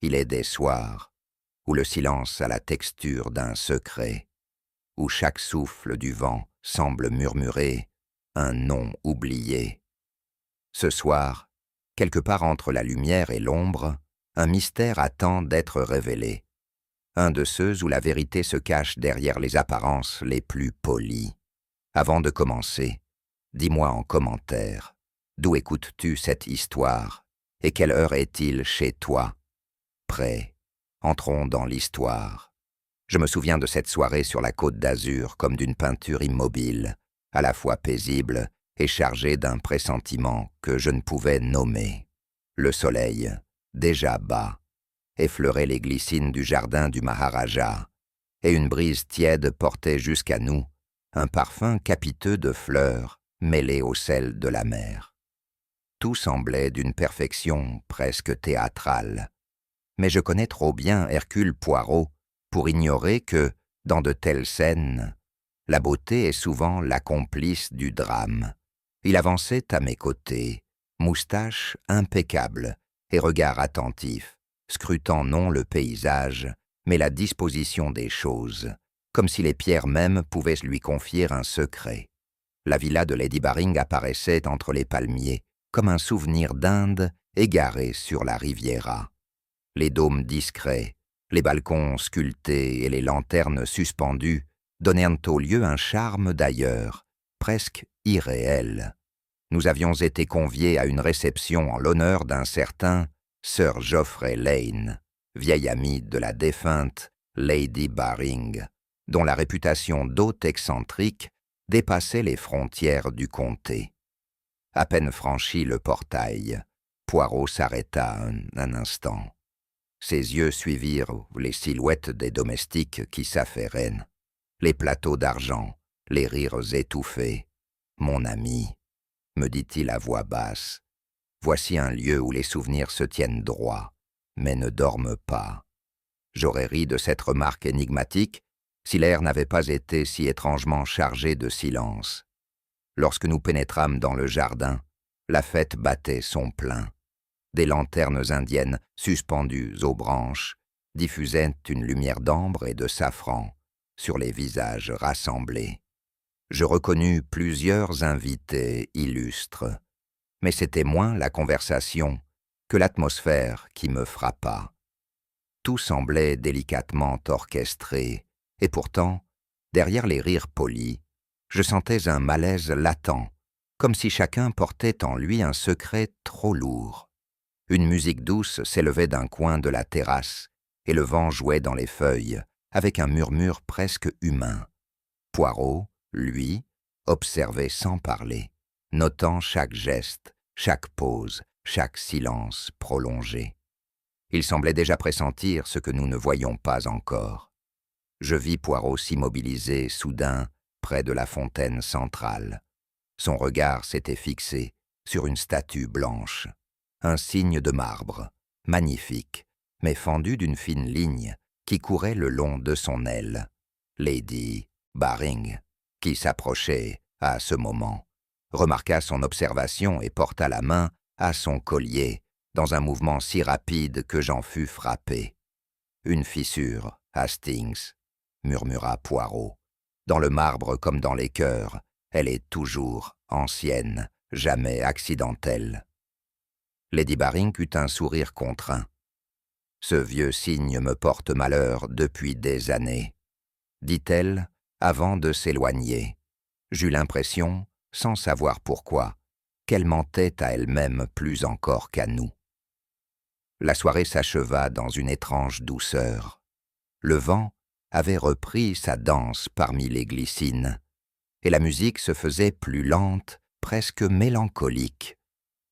Il est des soirs où le silence a la texture d'un secret, où chaque souffle du vent semble murmurer un nom oublié. Ce soir, quelque part entre la lumière et l'ombre, un mystère attend d'être révélé. Un de ceux où la vérité se cache derrière les apparences les plus polies. Avant de commencer, dis-moi en commentaire, d'où écoutes-tu cette histoire et quelle heure est-il chez toi? Prêt, entrons dans l'histoire. Je me souviens de cette soirée sur la côte d'Azur comme d'une peinture immobile, à la fois paisible et chargée d'un pressentiment que je ne pouvais nommer. Le soleil, déjà bas, effleurait les glycines du jardin du Maharaja, et une brise tiède portait jusqu'à nous un parfum capiteux de fleurs mêlé au sel de la mer. Tout semblait d'une perfection presque théâtrale. Mais je connais trop bien Hercule Poirot pour ignorer que, dans de telles scènes, la beauté est souvent la complice du drame. Il avançait à mes côtés, moustache impeccable et regard attentif, scrutant non le paysage, mais la disposition des choses, comme si les pierres mêmes pouvaient lui confier un secret. La villa de Lady Baring apparaissait entre les palmiers, comme un souvenir d'Inde égaré sur la Riviera. Les dômes discrets, les balcons sculptés et les lanternes suspendues donnèrent au lieu un charme d'ailleurs, presque irréel. Nous avions été conviés à une réception en l'honneur d'un certain Sir Geoffrey Lane, vieil ami de la défunte Lady Baring, dont la réputation d'hôte excentrique dépassait les frontières du comté. À peine franchi le portail, Poirot s'arrêta un instant. Ses yeux suivirent les silhouettes des domestiques qui s'affairaient, les plateaux d'argent, les rires étouffés. « Mon ami, me dit-il à voix basse, voici un lieu où les souvenirs se tiennent droit, mais ne dorment pas. » J'aurais ri de cette remarque énigmatique si l'air n'avait pas été si étrangement chargé de silence. Lorsque nous pénétrâmes dans le jardin, la fête battait son plein. Des lanternes indiennes suspendues aux branches diffusaient une lumière d'ambre et de safran sur les visages rassemblés. Je reconnus plusieurs invités illustres, mais c'était moins la conversation que l'atmosphère qui me frappa. Tout semblait délicatement orchestré, et pourtant, derrière les rires polis, je sentais un malaise latent, comme si chacun portait en lui un secret trop lourd. Une musique douce s'élevait d'un coin de la terrasse, et le vent jouait dans les feuilles, avec un murmure presque humain. Poirot, lui, observait sans parler, notant chaque geste, chaque pause, chaque silence prolongé. Il semblait déjà pressentir ce que nous ne voyions pas encore. Je vis Poirot s'immobiliser soudain près de la fontaine centrale. Son regard s'était fixé sur une statue blanche, un signe de marbre, magnifique, mais fendu d'une fine ligne qui courait le long de son aile. Lady Baring, qui s'approchait à ce moment, remarqua son observation et porta la main à son collier dans un mouvement si rapide que j'en fus frappé. « Une fissure, Hastings, » murmura Poirot. « Dans le marbre comme dans les cœurs, elle est toujours ancienne, jamais accidentelle. » Lady Baring eut un sourire contraint. « Ce vieux signe me porte malheur depuis des années, » dit-elle avant de s'éloigner. J'eus l'impression, sans savoir pourquoi, qu'elle mentait à elle-même plus encore qu'à nous. La soirée s'acheva dans une étrange douceur. Le vent avait repris sa danse parmi les glycines, et la musique se faisait plus lente, presque mélancolique.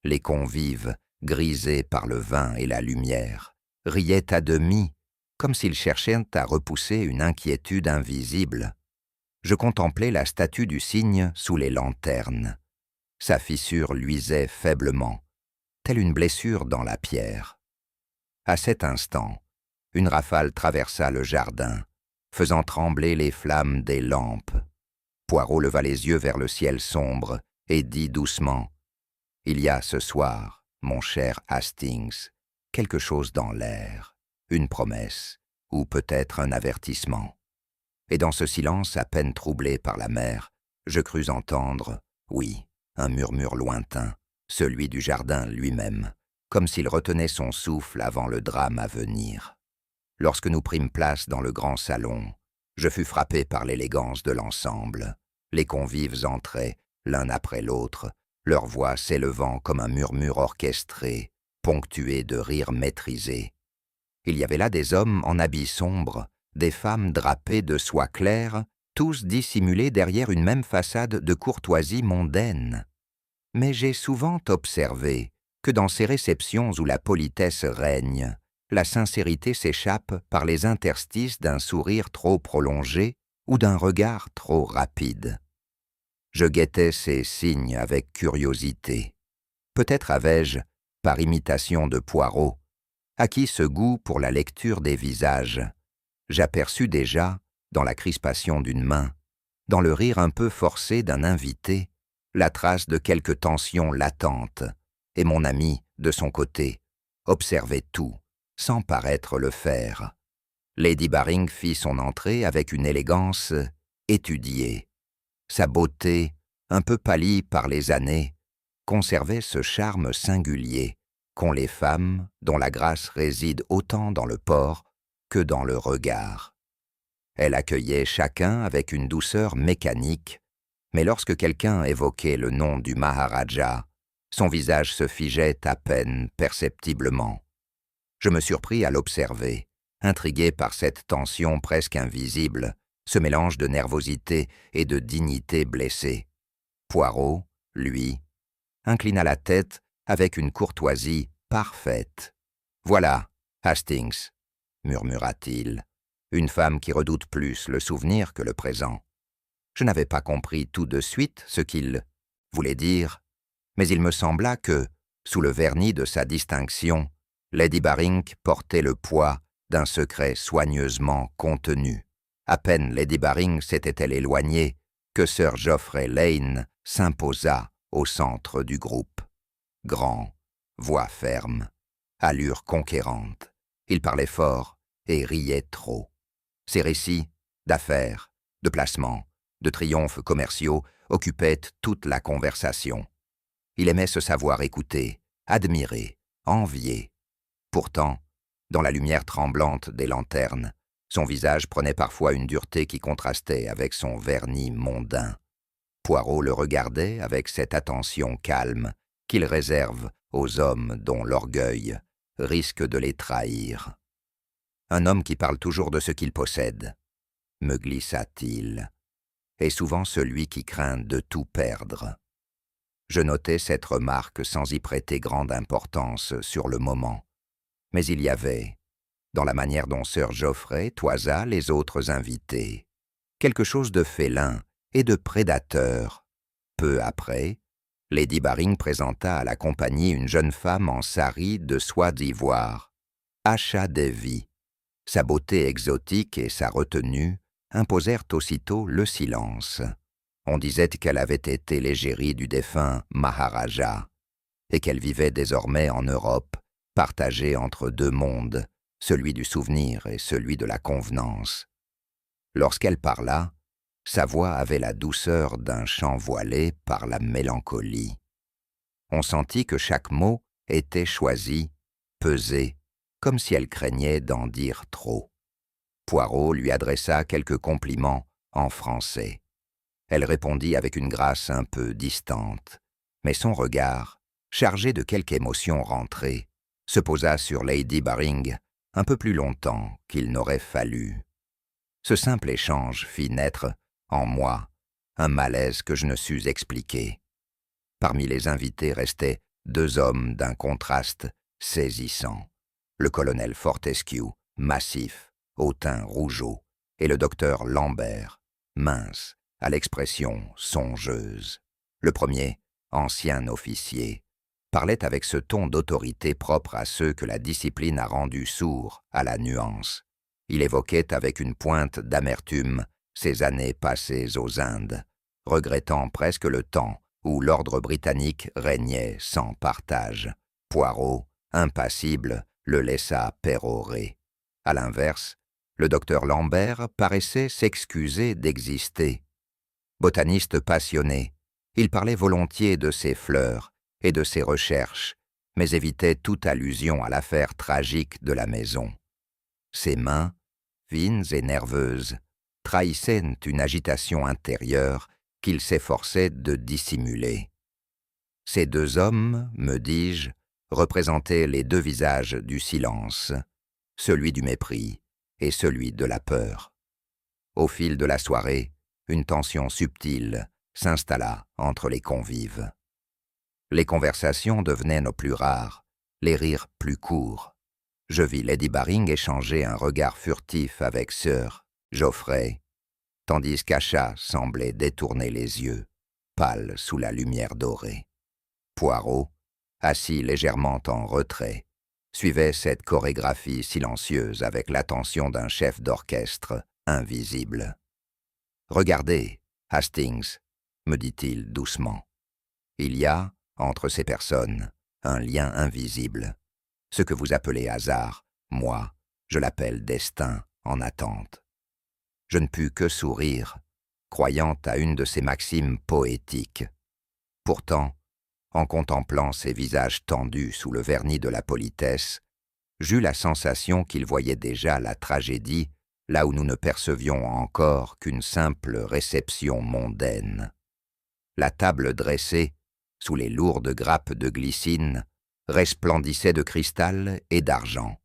Les convives, grisés par le vin et la lumière, riaient à demi, comme s'ils cherchaient à repousser une inquiétude invisible. Je contemplais la statue du cygne sous les lanternes. Sa fissure luisait faiblement, telle une blessure dans la pierre. À cet instant, une rafale traversa le jardin, faisant trembler les flammes des lampes. Poirot leva les yeux vers le ciel sombre et dit doucement « Il y a ce soir, mon cher Hastings, quelque chose dans l'air, une promesse, ou peut-être un avertissement. » Et dans ce silence à peine troublé par la mer, je crus entendre, oui, un murmure lointain, celui du jardin lui-même, comme s'il retenait son souffle avant le drame à venir. Lorsque nous prîmes place dans le grand salon, je fus frappé par l'élégance de l'ensemble. Les convives entraient, l'un après l'autre, leurs voix s'élevant comme un murmure orchestré, ponctué de rires maîtrisés. Il y avait là des hommes en habits sombres, des femmes drapées de soie claire, tous dissimulés derrière une même façade de courtoisie mondaine. Mais j'ai souvent observé que dans ces réceptions où la politesse règne, la sincérité s'échappe par les interstices d'un sourire trop prolongé ou d'un regard trop rapide. Je guettais ces signes avec curiosité. Peut-être avais-je, par imitation de Poirot, acquis ce goût pour la lecture des visages. J'aperçus déjà, dans la crispation d'une main, dans le rire un peu forcé d'un invité, la trace de quelque tension latente, et mon ami, de son côté, observait tout, sans paraître le faire. Lady Baring fit son entrée avec une élégance étudiée. Sa beauté, un peu pâlie par les années, conservait ce charme singulier qu'ont les femmes dont la grâce réside autant dans le port que dans le regard. Elle accueillait chacun avec une douceur mécanique, mais lorsque quelqu'un évoquait le nom du Maharaja, son visage se figeait à peine perceptiblement. Je me surpris à l'observer, intrigué par cette tension presque invisible, ce mélange de nervosité et de dignité blessée. Poirot, lui, inclina la tête avec une courtoisie parfaite. « Voilà, Hastings, » murmura-t-il, « une femme qui redoute plus le souvenir que le présent. » Je n'avais pas compris tout de suite ce qu'il voulait dire, mais il me sembla que, sous le vernis de sa distinction, Lady Baring portait le poids d'un secret soigneusement contenu. À peine Lady Baring s'était-elle éloignée que Sir Geoffrey Lane s'imposa au centre du groupe. Grand, voix ferme, allure conquérante. Il parlait fort et riait trop. Ses récits d'affaires, de placements, de triomphes commerciaux occupaient toute la conversation. Il aimait se savoir écouter, admirer, envier. Pourtant, dans la lumière tremblante des lanternes, son visage prenait parfois une dureté qui contrastait avec son vernis mondain. Poirot le regardait avec cette attention calme qu'il réserve aux hommes dont l'orgueil risque de les trahir. Un homme qui parle toujours de ce qu'il possède, me glissa-t-il, est souvent celui qui craint de tout perdre. Je notai cette remarque sans y prêter grande importance sur le moment, mais il y avait, dans la manière dont Sir Geoffrey toisa les autres invités, quelque chose de félin et de prédateur. Peu après, Lady Baring présenta à la compagnie une jeune femme en sari de soie d'ivoire, Asha Devi. Sa beauté exotique et sa retenue imposèrent aussitôt le silence. On disait qu'elle avait été l'égérie du défunt Maharaja, et qu'elle vivait désormais en Europe, partagée entre deux mondes, celui du souvenir et celui de la convenance. Lorsqu'elle parla, sa voix avait la douceur d'un chant voilé par la mélancolie. On sentit que chaque mot était choisi, pesé, comme si elle craignait d'en dire trop. Poirot lui adressa quelques compliments en français. Elle répondit avec une grâce un peu distante, mais son regard, chargé de quelque émotion rentrée, se posa sur Lady Baring un peu plus longtemps qu'il n'aurait fallu. Ce simple échange fit naître, en moi, un malaise que je ne sus expliquer. Parmi les invités restaient deux hommes d'un contraste saisissant. Le colonel Fortescue, massif, au teint rougeau, et le docteur Lambert, mince, à l'expression songeuse. Le premier, ancien officier, parlait avec ce ton d'autorité propre à ceux que la discipline a rendus sourds à la nuance. Il évoquait avec une pointe d'amertume ses années passées aux Indes, regrettant presque le temps où l'ordre britannique régnait sans partage. Poirot, impassible, le laissa pérorer. À l'inverse, le docteur Lambert paraissait s'excuser d'exister. Botaniste passionné, il parlait volontiers de ses fleurs et de ses recherches, mais évitait toute allusion à l'affaire tragique de la maison. Ses mains, fines et nerveuses, trahissaient une agitation intérieure qu'il s'efforçait de dissimuler. Ces deux hommes, me dis-je, représentaient les deux visages du silence, celui du mépris et celui de la peur. Au fil de la soirée, une tension subtile s'installa entre les convives. Les conversations devenaient nos plus rares, les rires plus courts. Je vis Lady Baring échanger un regard furtif avec Sir Geoffrey, tandis qu'Acha semblait détourner les yeux, pâle sous la lumière dorée. Poirot, assis légèrement en retrait, suivait cette chorégraphie silencieuse avec l'attention d'un chef d'orchestre invisible. « Regardez, Hastings, me dit-il doucement. Il y a, entre ces personnes, un lien invisible. Ce que vous appelez hasard, moi, je l'appelle destin en attente. » Je ne pus que sourire, croyant à une de ces maximes poétiques. Pourtant, en contemplant ces visages tendus sous le vernis de la politesse, j'eus la sensation qu'ils voyaient déjà la tragédie là où nous ne percevions encore qu'une simple réception mondaine. La table dressée, sous les lourdes grappes de glycine, resplendissait de cristal et d'argent.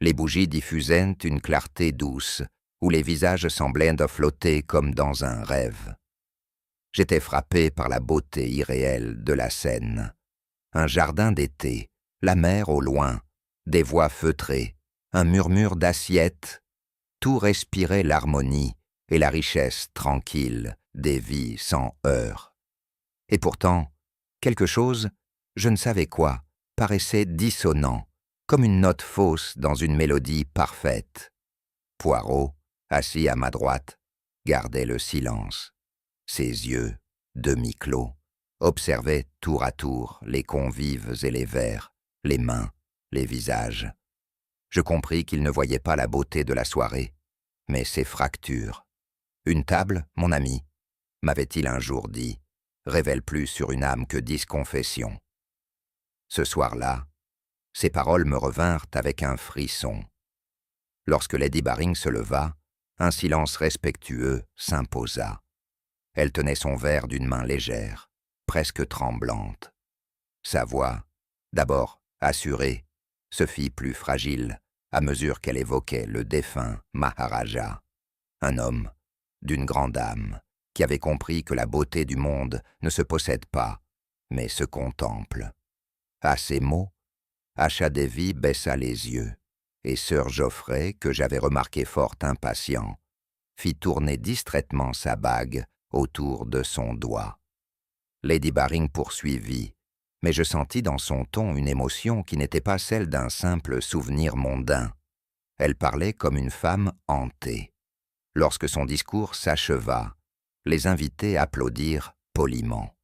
Les bougies diffusaient une clarté douce, où les visages semblaient de flotter comme dans un rêve. J'étais frappé par la beauté irréelle de la scène. Un jardin d'été, la mer au loin, des voix feutrées, un murmure d'assiettes, tout respirait l'harmonie et la richesse tranquille des vies sans heurts. Et pourtant, quelque chose, je ne savais quoi, paraissait dissonant, comme une note fausse dans une mélodie parfaite. Poirot, assis à ma droite, gardait le silence. Ses yeux, demi-clos, observaient tour à tour les convives et les verres, les mains, les visages. Je compris qu'il ne voyait pas la beauté de la soirée, mais ses fractures. Une table, mon ami, m'avait-il un jour dit, révèle plus sur une âme que 10 confessions. Ce soir-là, ces paroles me revinrent avec un frisson. Lorsque Lady Baring se leva, un silence respectueux s'imposa. Elle tenait son verre d'une main légère, presque tremblante. Sa voix, d'abord assurée, se fit plus fragile à mesure qu'elle évoquait le défunt Maharaja, un homme d'une grande âme qui avait compris que la beauté du monde ne se possède pas, mais se contemple. À ces mots, Acha Devi baissa les yeux, et Sir Geoffrey, que j'avais remarqué fort impatient, fit tourner distraitement sa bague autour de son doigt. Lady Baring poursuivit, mais je sentis dans son ton une émotion qui n'était pas celle d'un simple souvenir mondain. Elle parlait comme une femme hantée. Lorsque son discours s'acheva, les invités applaudirent poliment.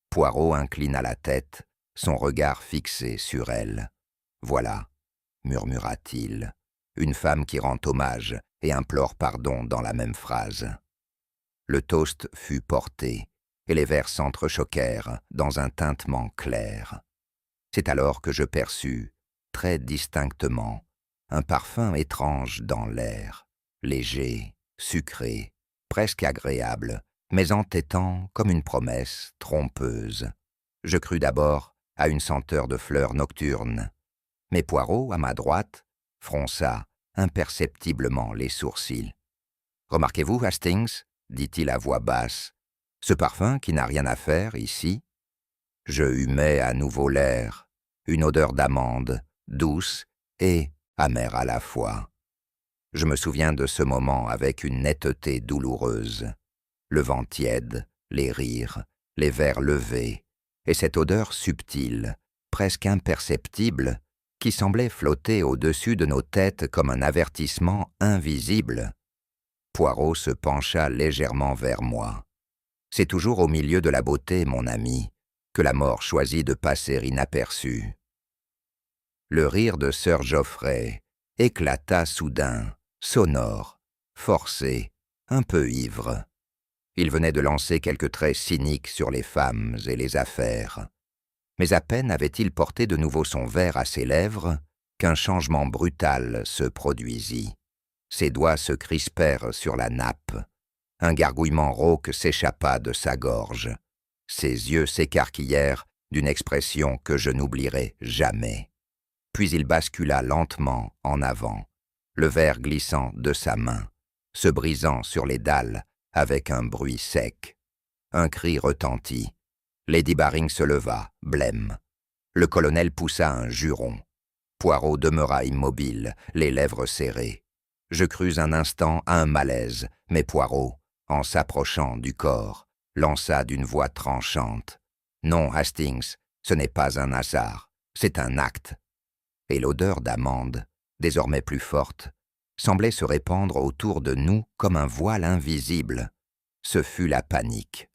Poirot inclina la tête, son regard fixé sur elle. « Voilà, murmura-t-il, une femme qui rend hommage et implore pardon dans la même phrase. » Le toast fut porté, et les verres s'entrechoquèrent dans un tintement clair. C'est alors que je perçus, très distinctement, un parfum étrange dans l'air, léger, sucré, presque agréable, mais entêtant comme une promesse trompeuse. Je crus d'abord à une senteur de fleurs nocturnes, mais Poirot, à ma droite, fronça imperceptiblement les sourcils. « Remarquez-vous, Hastings, dit-il à voix basse, ce parfum qui n'a rien à faire ici ?» Je humais à nouveau l'air, une odeur d'amande, douce et amère à la fois. Je me souviens de ce moment avec une netteté douloureuse. Le vent tiède, les rires, les verres levés, et cette odeur subtile, presque imperceptible, qui semblait flotter au-dessus de nos têtes comme un avertissement invisible. Poirot se pencha légèrement vers moi. C'est toujours au milieu de la beauté, mon ami, que la mort choisit de passer inaperçue. » Le rire de Sir Geoffrey éclata soudain, sonore, forcé, un peu ivre. Il venait de lancer quelques traits cyniques sur les femmes et les affaires. Mais à peine avait-il porté de nouveau son verre à ses lèvres qu'un changement brutal se produisit. Ses doigts se crispèrent sur la nappe. Un gargouillement rauque s'échappa de sa gorge. Ses yeux s'écarquillèrent d'une expression que je n'oublierai jamais. Puis il bascula lentement en avant, le verre glissant de sa main, se brisant sur les dalles avec un bruit sec. Un cri retentit. Lady Baring se leva, blême. Le colonel poussa un juron. Poirot demeura immobile, les lèvres serrées. Je crus un instant à un malaise, mais Poirot, en s'approchant du corps, lança d'une voix tranchante. « Non, Hastings, ce n'est pas un hasard, c'est un acte. » Et l'odeur d'amande, désormais plus forte, semblait se répandre autour de nous comme un voile invisible. Ce fut la panique.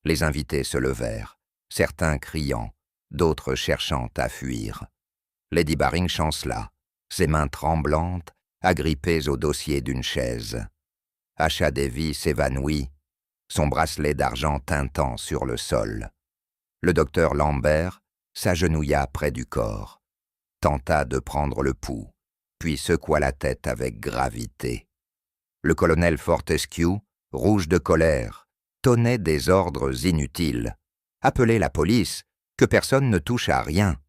Les invités se levèrent, certains criant, d'autres cherchant à fuir. Lady Baring chancela, ses mains tremblantes, agrippées au dossier d'une chaise. Asha Davy s'évanouit, son bracelet d'argent tintant sur le sol. Le docteur Lambert s'agenouilla près du corps, tenta de prendre le pouls, puis secoua la tête avec gravité. Le colonel Fortescue, rouge de colère, tonnait des ordres inutiles. « Appelez la police, que personne ne touche à rien. »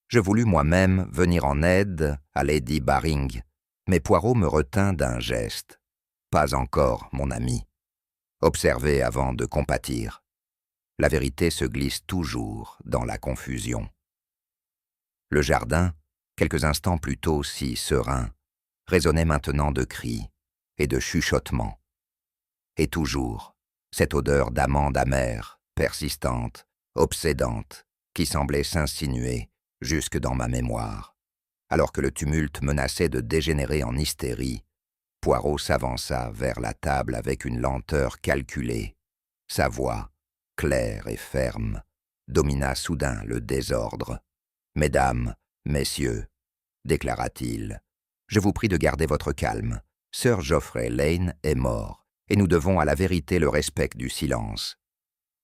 Je voulus moi-même venir en aide à Lady Baring, mais Poirot me retint d'un geste. « Pas encore, mon ami. Observez avant de compatir. La vérité se glisse toujours dans la confusion. » Le jardin, quelques instants plus tôt si serein, résonnait maintenant de cris et de chuchotements. Et toujours, cette odeur d'amande amère, persistante, obsédante, qui semblait s'insinuer jusque dans ma mémoire. Alors que le tumulte menaçait de dégénérer en hystérie, Poirot s'avança vers la table avec une lenteur calculée. Sa voix, claire et ferme, domina soudain le désordre. « Mesdames, messieurs, déclara-t-il, je vous prie de garder votre calme. Sir Geoffrey Lane est mort, et nous devons à la vérité le respect du silence. »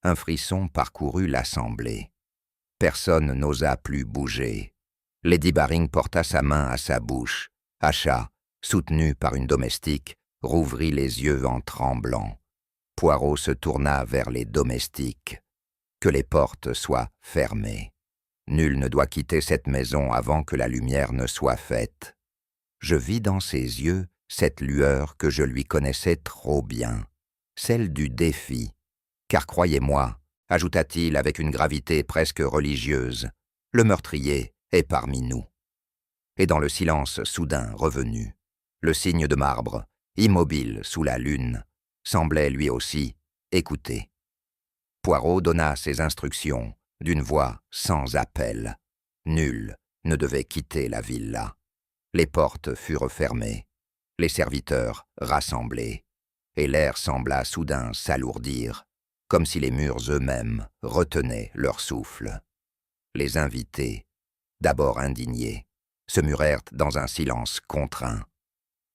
Un frisson parcourut l'assemblée. Personne n'osa plus bouger. Lady Baring porta sa main à sa bouche. Asha, soutenu par une domestique, rouvrit les yeux en tremblant. Poirot se tourna vers les domestiques. « Que les portes soient fermées. Nul ne doit quitter cette maison avant que la lumière ne soit faite. » Je vis dans ses yeux cette lueur que je lui connaissais trop bien, celle du défi. Car croyez-moi, ajouta-t-il avec une gravité presque religieuse, le meurtrier est parmi nous. Et dans le silence soudain revenu, le cygne de marbre, immobile sous la lune, semblait lui aussi écouter. Poirot donna ses instructions d'une voix sans appel. Nul ne devait quitter la villa. Les portes furent fermées, les serviteurs rassemblés, et l'air sembla soudain s'alourdir, comme si les murs eux-mêmes retenaient leur souffle. Les invités, d'abord indignés, se murèrent dans un silence contraint.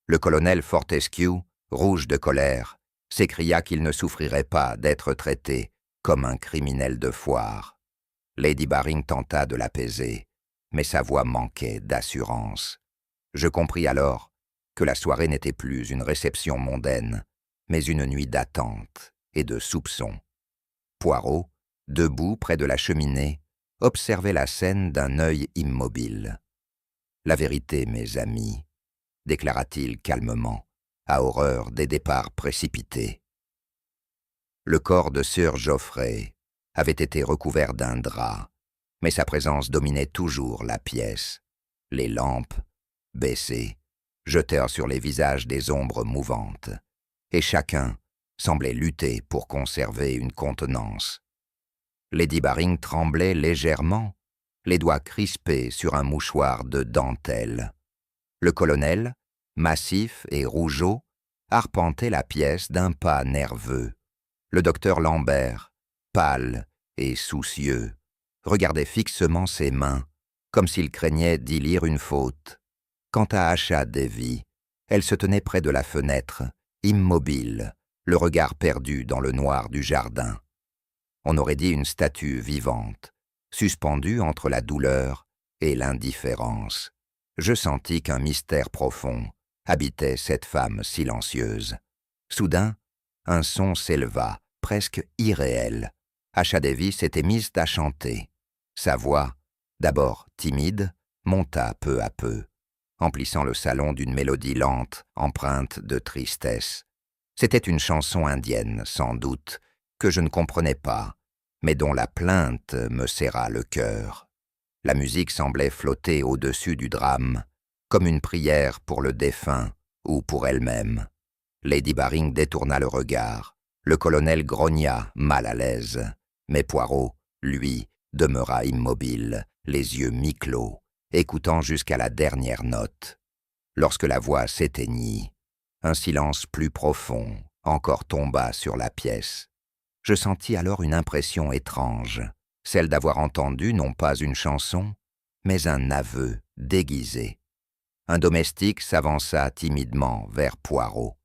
Le colonel Fortescue, rouge de colère, s'écria qu'il ne souffrirait pas d'être traité comme un criminel de foire. Lady Baring tenta de l'apaiser, mais sa voix manquait d'assurance. Je compris alors que la soirée n'était plus une réception mondaine, mais une nuit d'attente et de soupçon. Poirot, debout près de la cheminée, observait la scène d'un œil immobile. « La vérité, mes amis, » déclara-t-il calmement, à horreur des départs précipités. Le corps de Sir Geoffrey avait été recouvert d'un drap, mais sa présence dominait toujours la pièce. Les lampes, baissées, jetèrent sur les visages des ombres mouvantes, et chacun semblait lutter pour conserver une contenance. Lady Baring tremblait légèrement, les doigts crispés sur un mouchoir de dentelle. Le colonel, massif et rougeaud, arpentait la pièce d'un pas nerveux, Le docteur Lambert, pâle et soucieux, regardait fixement ses mains, comme s'il craignait d'y lire une faute. Quant à Asha Devi, elle se tenait près de la fenêtre, immobile, le regard perdu dans le noir du jardin. On aurait dit une statue vivante, suspendue entre la douleur et l'indifférence. Je sentis qu'un mystère profond habitait cette femme silencieuse. Soudain, un son s'éleva, presque irréel. Asha Devi s'était mise à chanter. Sa voix, d'abord timide, monta peu à peu, emplissant le salon d'une mélodie lente, empreinte de tristesse. C'était une chanson indienne, sans doute, que je ne comprenais pas, mais dont la plainte me serra le cœur. La musique semblait flotter au-dessus du drame, comme une prière pour le défunt ou pour elle-même. Lady Baring détourna le regard. Le colonel grogna, mal à l'aise, mais Poirot, lui, demeura immobile, les yeux mi-clos, écoutant jusqu'à la dernière note. Lorsque la voix s'éteignit, un silence plus profond encore tomba sur la pièce. Je sentis alors une impression étrange, celle d'avoir entendu non pas une chanson, mais un aveu déguisé. Un domestique s'avança timidement vers Poirot.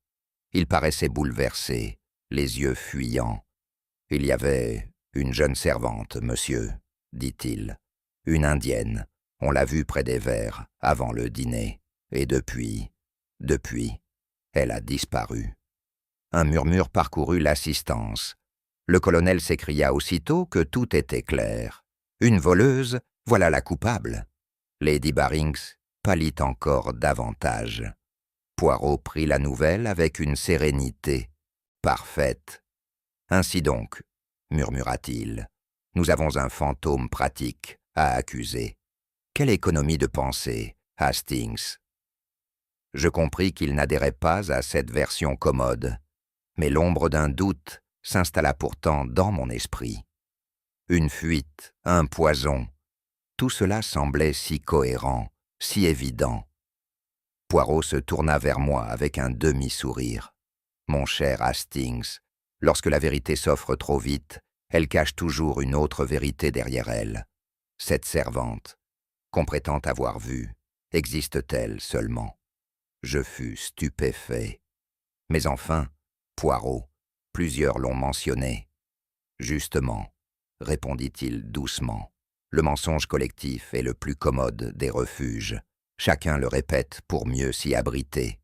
Il paraissait bouleversé, les yeux fuyants. « Il y avait une jeune servante, monsieur, » dit-il. « Une indienne. On l'a vue près des verres, avant le dîner. Et depuis, elle a disparu. » Un murmure parcourut l'assistance. Le colonel s'écria aussitôt que tout était clair. « Une voleuse, voilà la coupable. » Lady Barings pâlit encore davantage. Poirot prit la nouvelle avec une sérénité parfaite. « Ainsi donc, murmura-t-il, nous avons un fantôme pratique à accuser. Quelle économie de pensée, Hastings !» Je compris qu'il n'adhérait pas à cette version commode, mais l'ombre d'un doute s'installa pourtant dans mon esprit. Une fuite, un poison, tout cela semblait si cohérent, si évident. Poirot se tourna vers moi avec un demi-sourire. « Mon cher Hastings, lorsque la vérité s'offre trop vite, elle cache toujours une autre vérité derrière elle. Cette servante, qu'on prétend avoir vue, existe-t-elle seulement ?» Je fus stupéfait. Mais enfin, Poirot, plusieurs l'ont mentionné. « Justement, » répondit-il doucement, « le mensonge collectif est le plus commode des refuges. Chacun le répète pour mieux s'y abriter. »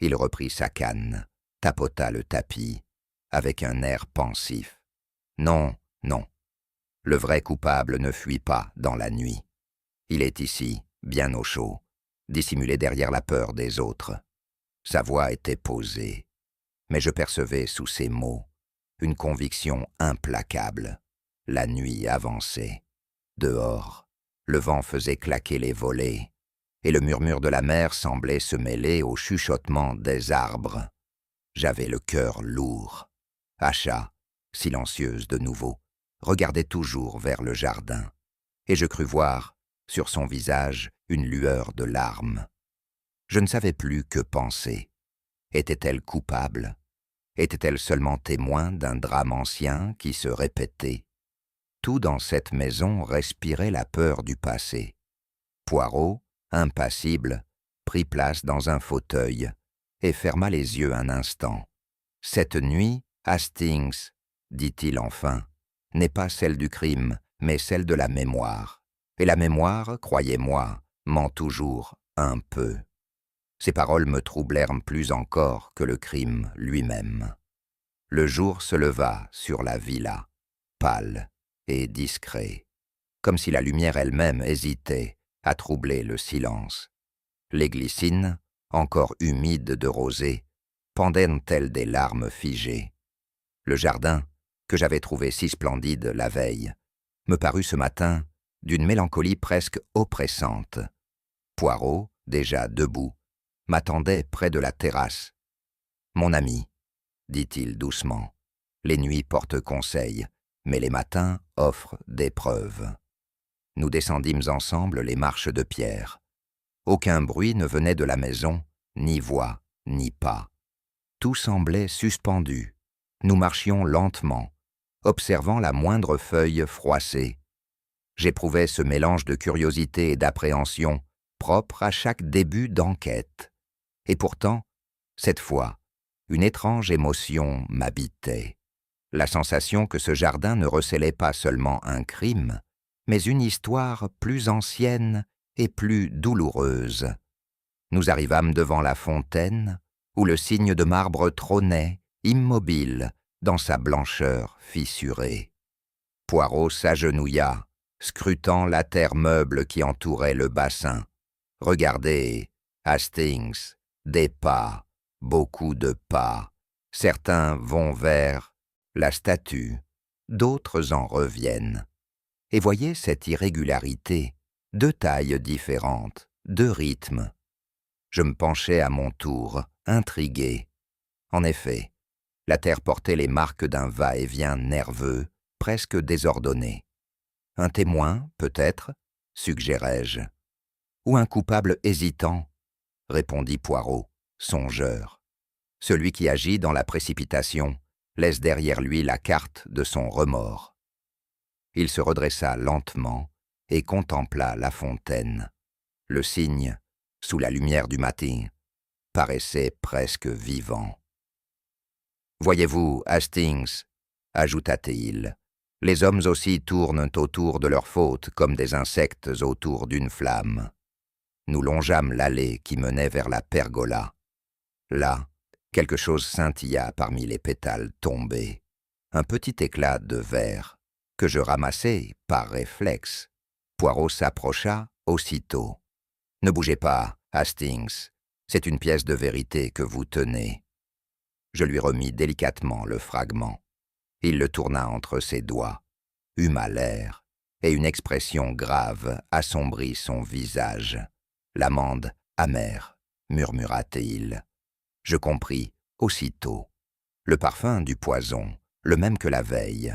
Il reprit sa canne, tapota le tapis, avec un air pensif. « Non, non. Le vrai coupable ne fuit pas dans la nuit. Il est ici, bien au chaud, dissimulé derrière la peur des autres. » Sa voix était posée, mais je percevais sous ses mots une conviction implacable. La nuit avançait. Dehors, le vent faisait claquer les volets, et le murmure de la mer semblait se mêler au chuchotement des arbres. J'avais le cœur lourd. Asha, silencieuse de nouveau, regardait toujours vers le jardin, et je crus voir, sur son visage, une lueur de larmes. Je ne savais plus que penser. Était-elle coupable? Était-elle seulement témoin d'un drame ancien qui se répétait? Tout dans cette maison respirait la peur du passé. Poirot, impassible, prit place dans un fauteuil et ferma les yeux un instant. « Cette nuit, Hastings, dit-il enfin, n'est pas celle du crime, mais celle de la mémoire. Et la mémoire, croyez-moi, ment toujours un peu. » Ces paroles me troublèrent plus encore que le crime lui-même. Le jour se leva sur la villa, pâle et discret, comme si la lumière elle-même hésitait à troubler le silence. Les glycines, encore humides de rosée, pendaient telles des larmes figées. Le jardin, que j'avais trouvé si splendide la veille, me parut ce matin d'une mélancolie presque oppressante. Poirot, déjà debout, m'attendait près de la terrasse. « Mon ami, » dit-il doucement, « les nuits portent conseil, mais les matins offrent des preuves. » Nous descendîmes ensemble les marches de pierre. Aucun bruit ne venait de la maison, ni voix, ni pas. Tout semblait suspendu, Nous marchions lentement, observant la moindre feuille froissée. J'éprouvais ce mélange de curiosité et d'appréhension propre à chaque début d'enquête. Et pourtant, cette fois, une étrange émotion m'habitait. La sensation que ce jardin ne recelait pas seulement un crime, mais une histoire plus ancienne et plus douloureuse. Nous arrivâmes devant la fontaine, où le cygne de marbre trônait, immobile, dans sa blancheur fissurée. Poirot s'agenouilla, scrutant la terre meuble qui entourait le bassin. Regardez, Hastings, des pas, beaucoup de pas. Certains vont vers la statue, d'autres en reviennent. Et voyez cette irrégularité, deux tailles différentes, deux rythmes. Je me penchai à mon tour, intrigué. En effet, la terre portait les marques d'un va-et-vient nerveux, presque désordonné. Un témoin, peut-être, suggérai-je. Ou un coupable hésitant, répondit Poirot, songeur. Celui qui agit dans la précipitation laisse derrière lui la carte de son remords. Il se redressa lentement et contempla la fontaine. Le cygne, sous la lumière du matin, paraissait presque vivant. « Voyez-vous, Hastings, ajouta-t-il, les hommes aussi tournent autour de leur faute comme des insectes autour d'une flamme. Nous longeâmes l'allée qui menait vers la pergola. Là, quelque chose scintilla parmi les pétales tombés. Un petit éclat de verre, que je ramassai par réflexe. Poirot s'approcha aussitôt. « Ne bougez pas, Hastings, c'est une pièce de vérité que vous tenez. » Je lui remis délicatement le fragment. Il le tourna entre ses doigts, huma l'air, et une expression grave assombrit son visage. « L'amande amère, murmura-t-il. » Je compris aussitôt. Le parfum du poison, le même que la veille.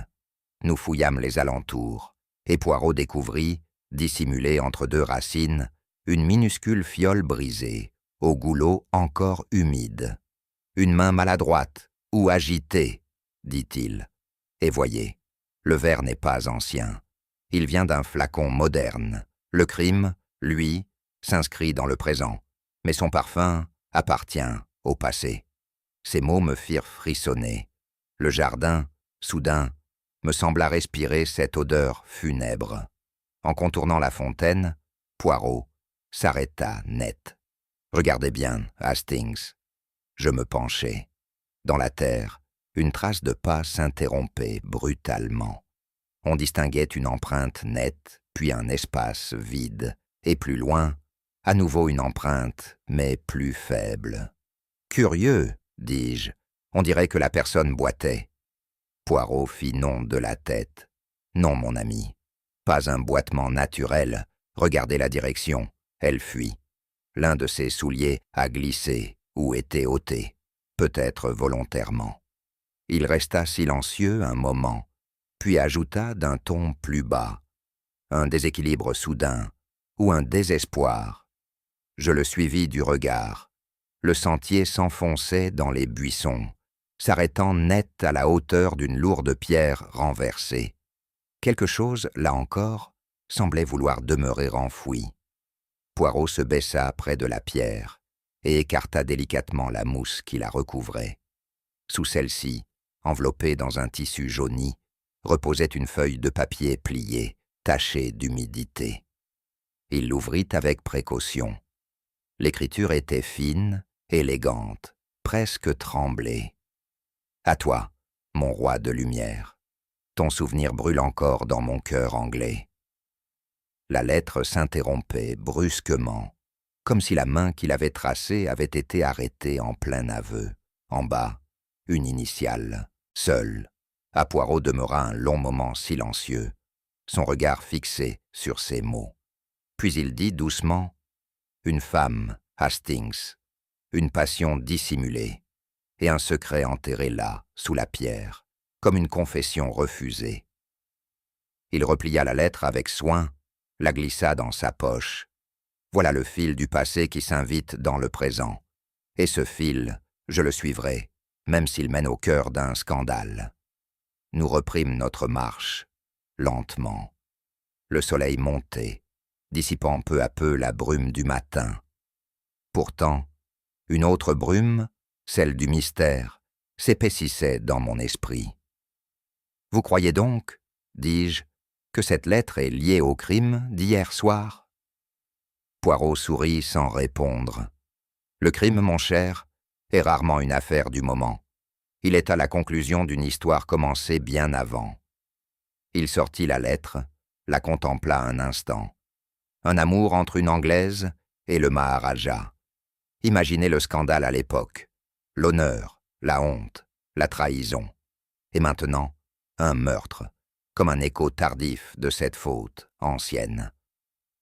Nous fouillâmes les alentours, et Poirot découvrit, dissimulée entre deux racines, une minuscule fiole brisée, au goulot encore humide. « Une main maladroite ou agitée, dit-il. Et voyez, le verre n'est pas ancien. Il vient d'un flacon moderne. Le crime, lui, s'inscrit dans le présent, mais son parfum appartient au passé. » Ces mots me firent frissonner. Le jardin, soudain, me sembla respirer cette odeur funèbre. En contournant la fontaine, Poirot s'arrêta net. « Regardez bien, Hastings. » Je me penchai. Dans la terre, une trace de pas s'interrompait brutalement. On distinguait une empreinte nette, puis un espace vide, et plus loin, à nouveau une empreinte, mais plus faible. « Curieux, dis-je, on dirait que la personne boitait. » Poirot fit non de la tête. « Non, mon ami, pas un boitement naturel. Regardez la direction, elle fuit. L'un de ses souliers a glissé ou été ôté, peut-être volontairement. » Il resta silencieux un moment, puis ajouta d'un ton plus bas. « Un déséquilibre soudain, ou un désespoir. » Je le suivis du regard. Le sentier s'enfonçait dans les buissons, s'arrêtant net à la hauteur d'une lourde pierre renversée. Quelque chose, là encore, semblait vouloir demeurer enfoui. Poirot se baissa près de la pierre et écarta délicatement la mousse qui la recouvrait. Sous celle-ci, enveloppée dans un tissu jauni, reposait une feuille de papier pliée, tachée d'humidité. Il l'ouvrit avec précaution. L'écriture était fine, élégante, presque tremblée. « À toi, mon roi de lumière. Ton souvenir brûle encore dans mon cœur anglais. » La lettre s'interrompait brusquement, comme si la main qui l'avait tracée avait été arrêtée en plein aveu. En bas, une initiale, seule. À Poirot demeura un long moment silencieux, son regard fixé sur ces mots. Puis il dit doucement « Une femme, Hastings, une passion dissimulée, et un secret enterré là, sous la pierre, comme une confession refusée. » Il replia la lettre avec soin, la glissa dans sa poche. Voilà le fil du passé qui s'invite dans le présent. Et ce fil, je le suivrai, même s'il mène au cœur d'un scandale. Nous reprîmes notre marche, lentement. Le soleil montait, dissipant peu à peu la brume du matin. Pourtant, une autre brume, celle du mystère, s'épaississait dans mon esprit. « Vous croyez donc, dis-je, que cette lettre est liée au crime d'hier soir ?» Poirot sourit sans répondre. « Le crime, mon cher, est rarement une affaire du moment. Il est à la conclusion d'une histoire commencée bien avant. » Il sortit la lettre, la contempla un instant. Un amour entre une Anglaise et le Maharaja. Imaginez le scandale à l'époque. L'honneur, la honte, la trahison. Et maintenant, un meurtre, comme un écho tardif de cette faute ancienne.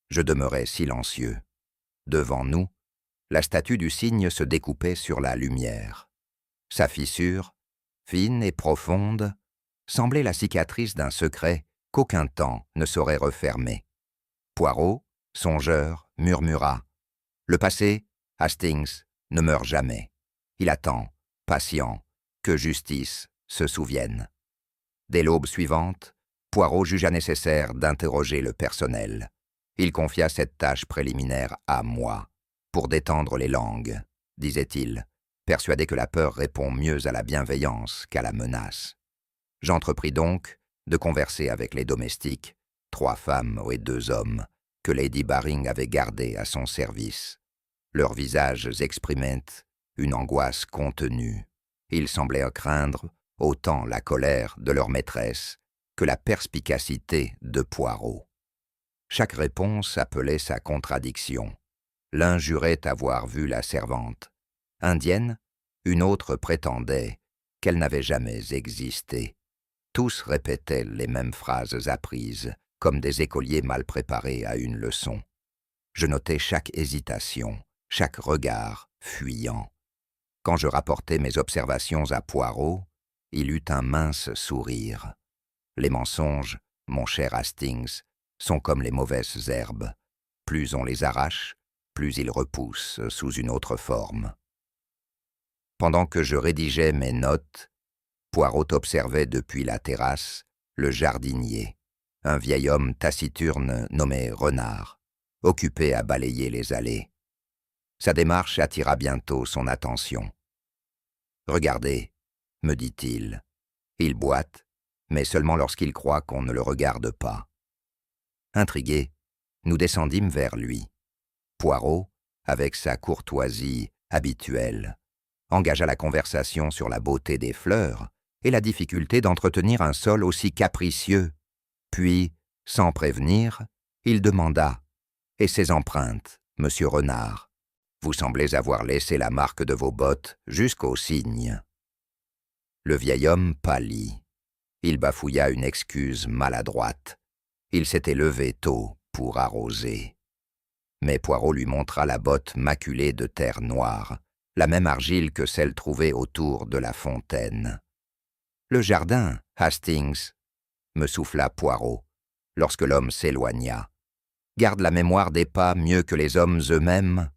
Je demeurai silencieux. Devant nous, la statue du cygne se découpait sur la lumière. Sa fissure, fine et profonde, semblait la cicatrice d'un secret qu'aucun temps ne saurait refermer. Poirot, songeur, murmura « Le passé, Hastings, ne meurt jamais. Il attend, patient, que justice se souvienne. » Dès l'aube suivante, Poirot jugea nécessaire d'interroger le personnel. Il confia cette tâche préliminaire à moi, pour détendre les langues, disait-il, persuadé que la peur répond mieux à la bienveillance qu'à la menace. J'entrepris donc de converser avec les domestiques, 3 femmes et 2 hommes, que Lady Baring avait gardés à son service. Leurs visages exprimaient une angoisse contenue. Ils semblaient craindre autant la colère de leur maîtresse que la perspicacité de Poirot. Chaque réponse appelait sa contradiction. L'un jurait avoir vu la servante indienne, une autre prétendait qu'elle n'avait jamais existé. Tous répétaient les mêmes phrases apprises, comme des écoliers mal préparés à une leçon. Je notais chaque hésitation, chaque regard fuyant. Quand je rapportais mes observations à Poirot, il eut un mince sourire. Les mensonges, mon cher Hastings, sont comme les mauvaises herbes. Plus on les arrache, plus ils repoussent sous une autre forme. Pendant que je rédigeais mes notes, Poirot observait depuis la terrasse le jardinier, un vieil homme taciturne nommé Renard, occupé à balayer les allées. Sa démarche attira bientôt son attention. « Regardez, » me dit-il. Il boite, mais seulement lorsqu'il croit qu'on ne le regarde pas. Intrigués, nous descendîmes vers lui. Poirot, avec sa courtoisie habituelle, engagea la conversation sur la beauté des fleurs et la difficulté d'entretenir un sol aussi capricieux. Puis, sans prévenir, il demanda « Et ces empreintes, monsieur Renard? Vous semblez avoir laissé la marque de vos bottes jusqu'au cygne. » Le vieil homme pâlit. Il bafouilla une excuse maladroite. Il s'était levé tôt pour arroser. Mais Poirot lui montra la botte maculée de terre noire, la même argile que celle trouvée autour de la fontaine. « Le jardin, Hastings, » me souffla Poirot, lorsque l'homme s'éloigna, « garde la mémoire des pas mieux que les hommes eux-mêmes. »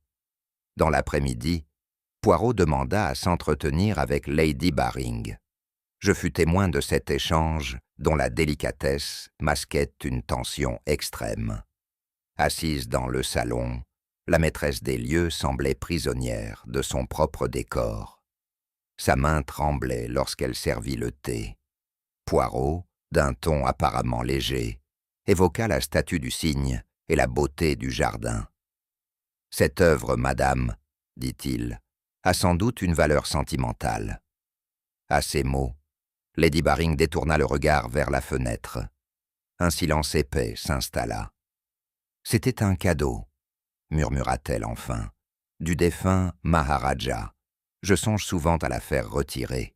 Dans l'après-midi, Poirot demanda à s'entretenir avec Lady Baring. Je fus témoin de cet échange dont la délicatesse masquait une tension extrême. Assise dans le salon, la maîtresse des lieux semblait prisonnière de son propre décor. Sa main tremblait lorsqu'elle servit le thé. Poirot, d'un ton apparemment léger, évoqua la statue du cygne et la beauté du jardin. « Cette œuvre, madame, dit-il, a sans doute une valeur sentimentale. » À ces mots, Lady Baring détourna le regard vers la fenêtre. Un silence épais s'installa. « C'était un cadeau, » murmura-t-elle enfin, « du défunt Maharaja. Je songe souvent à la faire retirer. »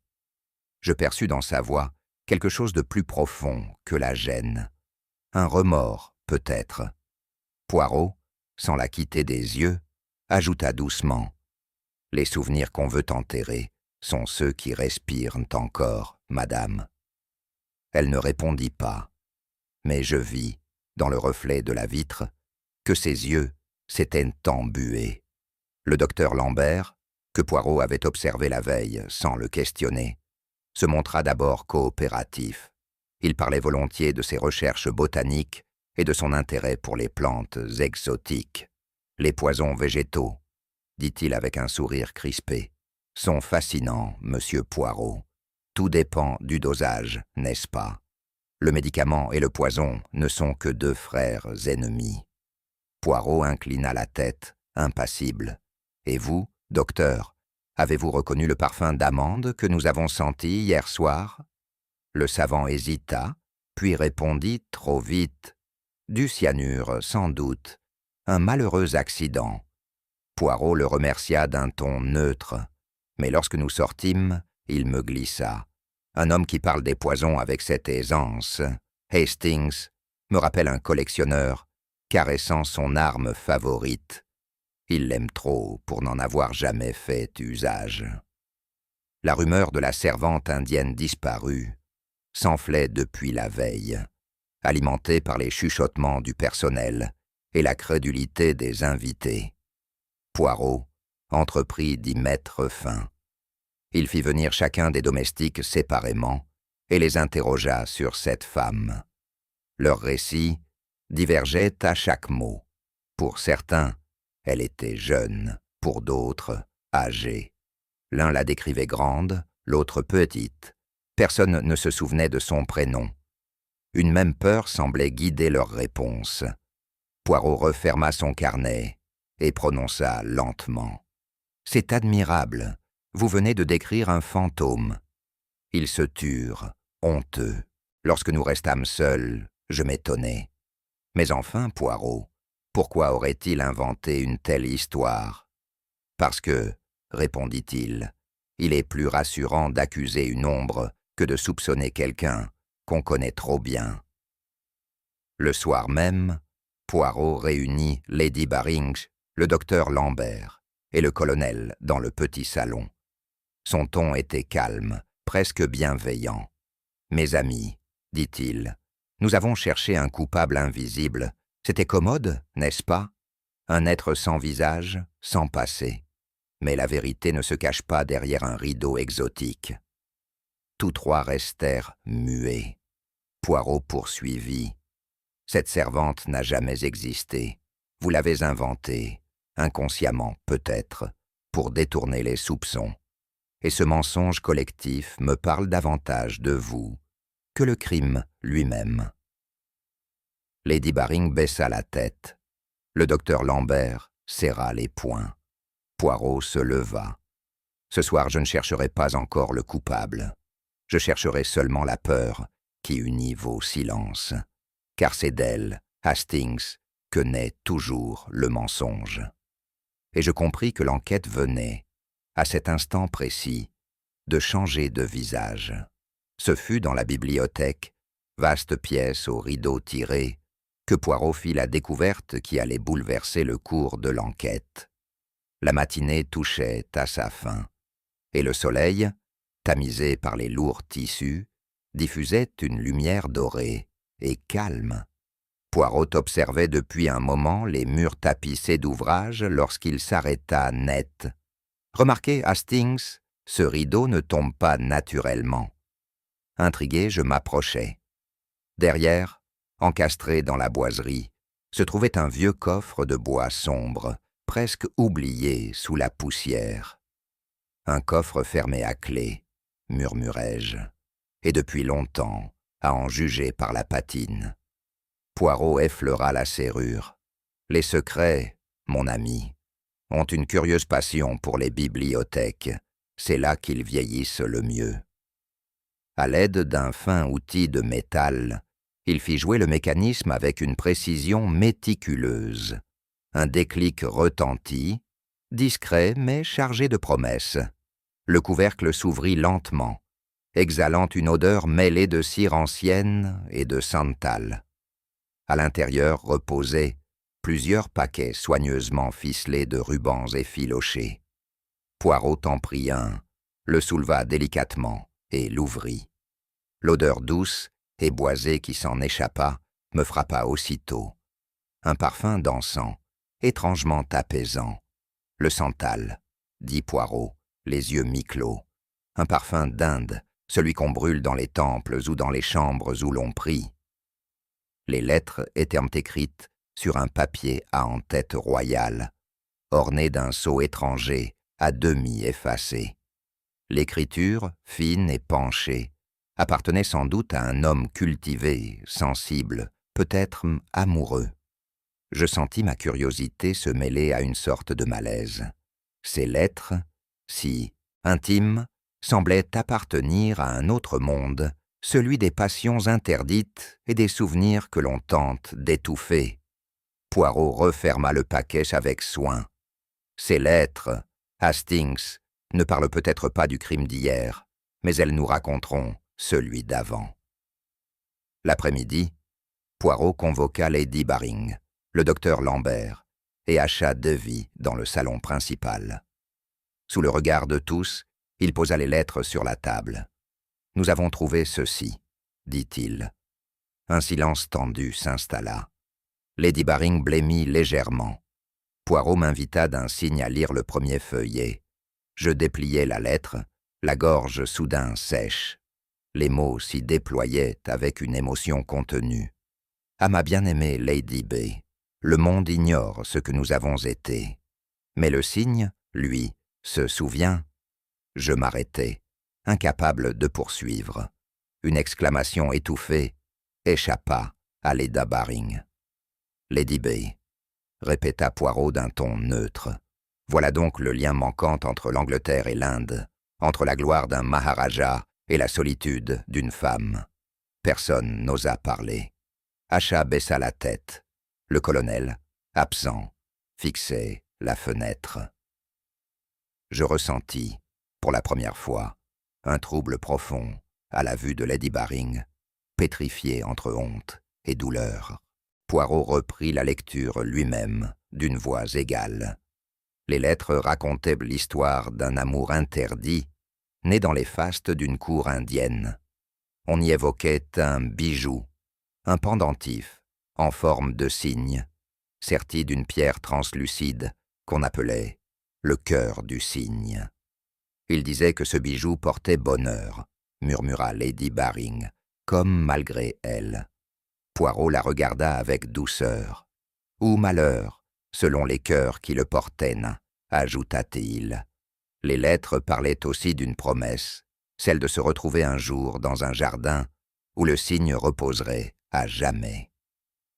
Je perçus dans sa voix quelque chose de plus profond que la gêne. Un remords, peut-être. Poirot, sans la quitter des yeux, ajouta doucement « Les souvenirs qu'on veut enterrer sont ceux qui respirent encore, madame. » Elle ne répondit pas, mais je vis, dans le reflet de la vitre, que ses yeux s'étaient embués. Le docteur Lambert, que Poirot avait observé la veille sans le questionner, se montra d'abord coopératif. Il parlait volontiers de ses recherches botaniques et de son intérêt pour les plantes exotiques. Les poisons végétaux, dit-il avec un sourire crispé, sont fascinants, monsieur Poirot. Tout dépend du dosage, n'est-ce pas? Le médicament et le poison ne sont que deux frères ennemis. Poirot inclina la tête, impassible. Et vous, docteur, avez-vous reconnu le parfum d'amande que nous avons senti hier soir? Le savant hésita, puis répondit trop vite. Du cyanure, sans doute. Un malheureux accident. Poirot le remercia d'un ton neutre. Mais lorsque nous sortîmes, il me glissa. Un homme qui parle des poisons avec cette aisance, Hastings, me rappelle un collectionneur caressant son arme favorite. Il l'aime trop pour n'en avoir jamais fait usage. La rumeur de la servante indienne disparue s'enflait depuis la veille, alimentée par les chuchotements du personnel et la crédulité des invités. Poirot entreprit d'y mettre fin. Il fit venir chacun des domestiques séparément et les interrogea sur cette femme. Leurs récits divergeaient à chaque mot. Pour certains, elle était jeune, pour d'autres, âgée. L'un la décrivait grande, l'autre petite. Personne ne se souvenait de son prénom. Une même peur semblait guider leurs réponses. Poirot referma son carnet et prononça lentement. « C'est admirable. Vous venez de décrire un fantôme. » Ils se turent, honteux. Lorsque nous restâmes seuls, je m'étonnai. Mais enfin, Poirot, pourquoi aurait-il inventé une telle histoire? Parce que, répondit-il, il est plus rassurant d'accuser une ombre que de soupçonner quelqu'un qu'on connaît trop bien. Le soir même, Poirot réunit Lady Baring, le docteur Lambert et le colonel dans le petit salon. Son ton était calme, presque bienveillant. « Mes amis, dit-il, nous avons cherché un coupable invisible. C'était commode, n'est-ce pas? Un être sans visage, sans passé. Mais la vérité ne se cache pas derrière un rideau exotique. » Tous trois restèrent muets. Poirot poursuivit. « Cette servante n'a jamais existé. Vous l'avez inventée, inconsciemment peut-être, pour détourner les soupçons. Et ce mensonge collectif me parle davantage de vous que le crime lui-même. » Lady Baring baissa la tête. Le docteur Lambert serra les poings. Poirot se leva. « Ce soir, je ne chercherai pas encore le coupable. Je chercherai seulement la peur qui unit vos silences. Car c'est d'elle, Hastings, que naît toujours le mensonge. » Et je compris que l'enquête venait, à cet instant précis, de changer de visage. Ce fut dans la bibliothèque, vaste pièce aux rideaux tirés, que Poirot fit la découverte qui allait bouleverser le cours de l'enquête. La matinée touchait à sa fin, et le soleil, tamisé par les lourds tissus, diffusait une lumière dorée et calme. Poirot observait depuis un moment les murs tapissés d'ouvrages lorsqu'il s'arrêta net. « Remarquez, Hastings, ce rideau ne tombe pas naturellement. » Intrigué, je m'approchai. Derrière, encastré dans la boiserie, se trouvait un vieux coffre de bois sombre, presque oublié sous la poussière. « Un coffre fermé à clé, » murmurai-je, « et depuis longtemps, à en juger par la patine. » Poirot effleura la serrure. « Les secrets, mon ami, ont une curieuse passion pour les bibliothèques. C'est là qu'ils vieillissent le mieux. » À l'aide d'un fin outil de métal, il fit jouer le mécanisme avec une précision méticuleuse. Un déclic retentit, discret mais chargé de promesses. Le couvercle s'ouvrit lentement, exhalant une odeur mêlée de cire ancienne et de santal. À l'intérieur reposaient plusieurs paquets soigneusement ficelés de rubans effilochés. Poirot en prit un, le souleva délicatement et l'ouvrit. L'odeur douce et boisée qui s'en échappa me frappa aussitôt. Un parfum d'encens, étrangement apaisant, le santal, dit Poirot, les yeux mi-clos. Un parfum d'Inde, celui qu'on brûle dans les temples ou dans les chambres où l'on prie. Les lettres étaient écrites sur un papier à en-tête royale, orné d'un sceau étranger, à demi effacé. L'écriture, fine et penchée, appartenait sans doute à un homme cultivé, sensible, peut-être amoureux. Je sentis ma curiosité se mêler à une sorte de malaise. Ces lettres, si intimes, semblaient appartenir à un autre monde, celui des passions interdites et des souvenirs que l'on tente d'étouffer. Poirot referma le paquet avec soin. Ces lettres, Hastings, ne parlent peut-être pas du crime d'hier, mais elles nous raconteront celui d'avant. L'après-midi, Poirot convoqua Lady Baring, le docteur Lambert et Acha Devy dans le salon principal. Sous le regard de tous, il posa les lettres sur la table. « Nous avons trouvé ceci, » dit-il. Un silence tendu s'installa. Lady Baring blêmit légèrement. Poirot m'invita d'un signe à lire le premier feuillet. Je dépliai la lettre, la gorge soudain sèche. Les mots s'y déployaient avec une émotion contenue. À ma bien-aimée Lady B, le monde ignore ce que nous avons été. Mais le cygne, lui, se souvient. Je m'arrêtai, incapable de poursuivre. Une exclamation étouffée échappa à Lady Baring. « Lady B », répéta Poirot d'un ton neutre. Voilà donc le lien manquant entre l'Angleterre et l'Inde, entre la gloire d'un Maharaja et la solitude d'une femme. Personne n'osa parler. Acha baissa la tête. Le colonel, absent, fixait la fenêtre. Je ressentis, pour la première fois, un trouble profond à la vue de Lady Baring, pétrifiée entre honte et douleur. Poirot reprit la lecture lui-même, d'une voix égale. Les lettres racontaient l'histoire d'un amour interdit, né dans les fastes d'une cour indienne. On y évoquait un bijou, un pendentif, en forme de cygne, serti d'une pierre translucide qu'on appelait le cœur du cygne. Il disait que ce bijou portait bonheur, murmura Lady Baring, comme malgré elle. Poirot la regarda avec douceur. Ou malheur, selon les cœurs qui le portaient, ajouta-t-il. Les lettres parlaient aussi d'une promesse, celle de se retrouver un jour dans un jardin où le cygne reposerait à jamais.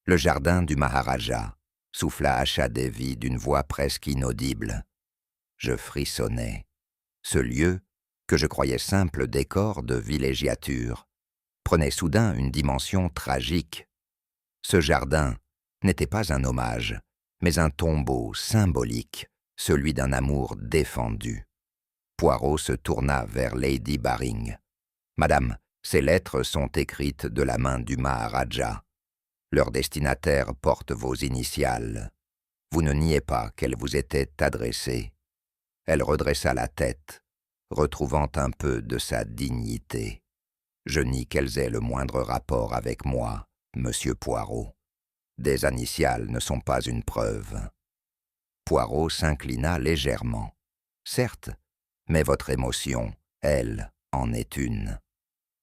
Le jardin du Maharaja, souffla Acha Devy d'une voix presque inaudible. Je frissonnai. Ce lieu, que je croyais simple décor de villégiature, prenait soudain une dimension tragique. Ce jardin n'était pas un hommage, mais un tombeau symbolique, celui d'un amour défendu. Poirot se tourna vers Lady Baring. « Madame, ces lettres sont écrites de la main du Maharaja. Leur destinataire porte vos initiales. Vous ne niez pas qu'elles vous étaient adressées. » Elle redressa la tête, retrouvant un peu de sa dignité. « Je nie qu'elles aient le moindre rapport avec moi, monsieur Poirot. Des initiales ne sont pas une preuve. » Poirot s'inclina légèrement. « Certes, mais votre émotion, elle, en est une. »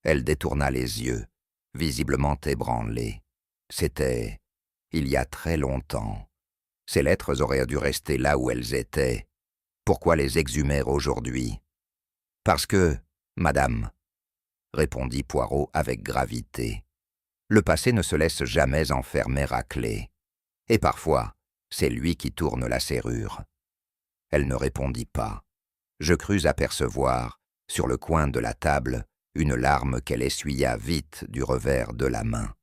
Elle détourna les yeux, visiblement ébranlée. C'était il y a très longtemps. Ces lettres auraient dû rester là où elles étaient. Pourquoi les exhumer aujourd'hui? « Parce que, madame, » répondit Poirot avec gravité, « le passé ne se laisse jamais enfermer à clé. Et parfois, c'est lui qui tourne la serrure. » Elle ne répondit pas. Je crus apercevoir, sur le coin de la table, une larme qu'elle essuya vite du revers de la main.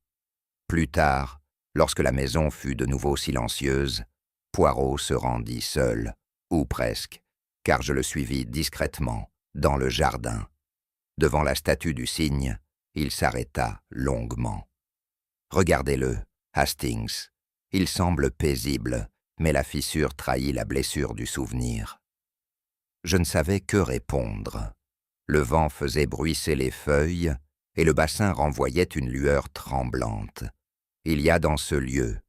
Plus tard, lorsque la maison fut de nouveau silencieuse, Poirot se rendit seul, ou presque, car je le suivis discrètement, dans le jardin. Devant la statue du cygne, il s'arrêta longuement. « Regardez-le, Hastings. Il semble paisible, mais la fissure trahit la blessure du souvenir. » Je ne savais que répondre. Le vent faisait bruisser les feuilles, et le bassin renvoyait une lueur tremblante. « Il y a dans ce lieu, »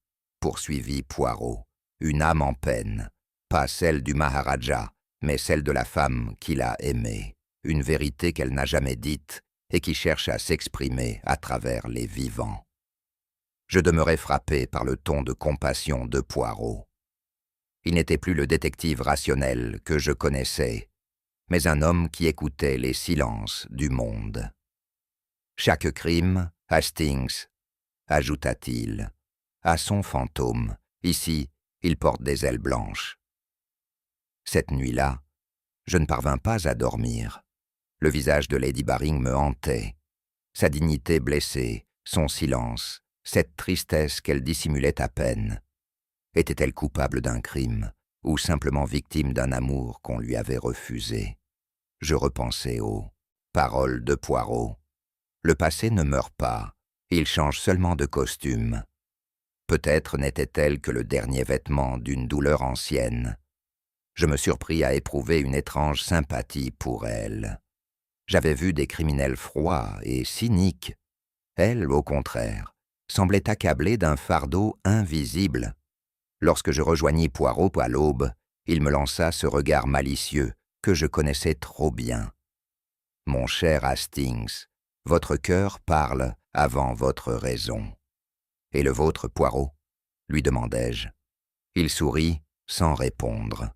poursuivit Poirot, « une âme en peine, pas celle du Maharaja, mais celle de la femme qu'il a aimée, une vérité qu'elle n'a jamais dite et qui cherche à s'exprimer à travers les vivants. Je demeurai frappé par le ton de compassion de Poirot. Il n'était plus le détective rationnel que je connaissais, mais un homme qui écoutait les silences du monde. Chaque crime, Hastings, ajouta-t-il, a son fantôme. Ici, il porte des ailes blanches. Cette nuit-là, je ne parvins pas à dormir. Le visage de Lady Baring me hantait. Sa dignité blessée, son silence, cette tristesse qu'elle dissimulait à peine. Était-elle coupable d'un crime ou simplement victime d'un amour qu'on lui avait refusé? Je repensais aux paroles de Poirot. Le passé ne meurt pas, il change seulement de costume. Peut-être n'était-elle que le dernier vêtement d'une douleur ancienne. Je me surpris à éprouver une étrange sympathie pour elle. J'avais vu des criminels froids et cyniques. Elle, au contraire, semblait accablée d'un fardeau invisible. Lorsque je rejoignis Poirot à l'aube, il me lança ce regard malicieux que je connaissais trop bien. « Mon cher Hastings, votre cœur parle avant votre raison. »« Et le vôtre, Poirot ?» lui demandai-je. Il sourit sans répondre.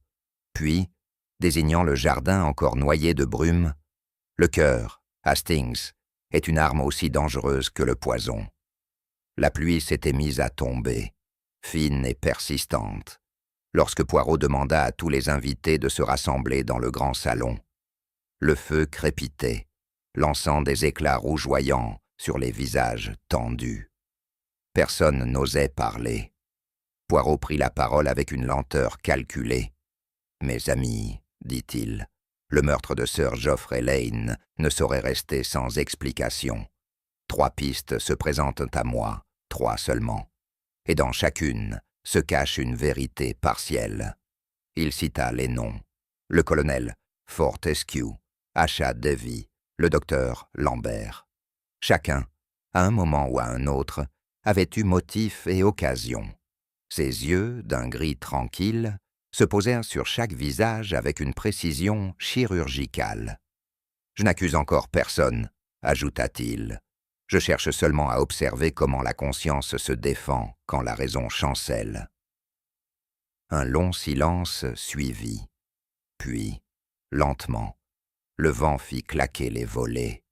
Puis, désignant le jardin encore noyé de brume, « Le cœur, Hastings, est une arme aussi dangereuse que le poison. » La pluie s'était mise à tomber, fine et persistante, lorsque Poirot demanda à tous les invités de se rassembler dans le grand salon. Le feu crépitait, lançant des éclats rougeoyants sur les visages tendus. Personne n'osait parler. Poirot prit la parole avec une lenteur calculée. « Mes amis, dit-il, le meurtre de Sir Geoffrey Lane ne saurait rester sans explication. 3 pistes se présentent à moi, 3 seulement. Et dans chacune se cache une vérité partielle. » Il cita les noms. Le colonel Fortescue, Achat Davy, le docteur Lambert. Chacun, à un moment ou à un autre, avait eu motif et occasion. Ses yeux, d'un gris tranquille, se posèrent sur chaque visage avec une précision chirurgicale. « Je n'accuse encore personne, » ajouta-t-il. « Je cherche seulement à observer comment la conscience se défend quand la raison chancelle. » Un long silence suivit. Puis, lentement, le vent fit claquer les volets.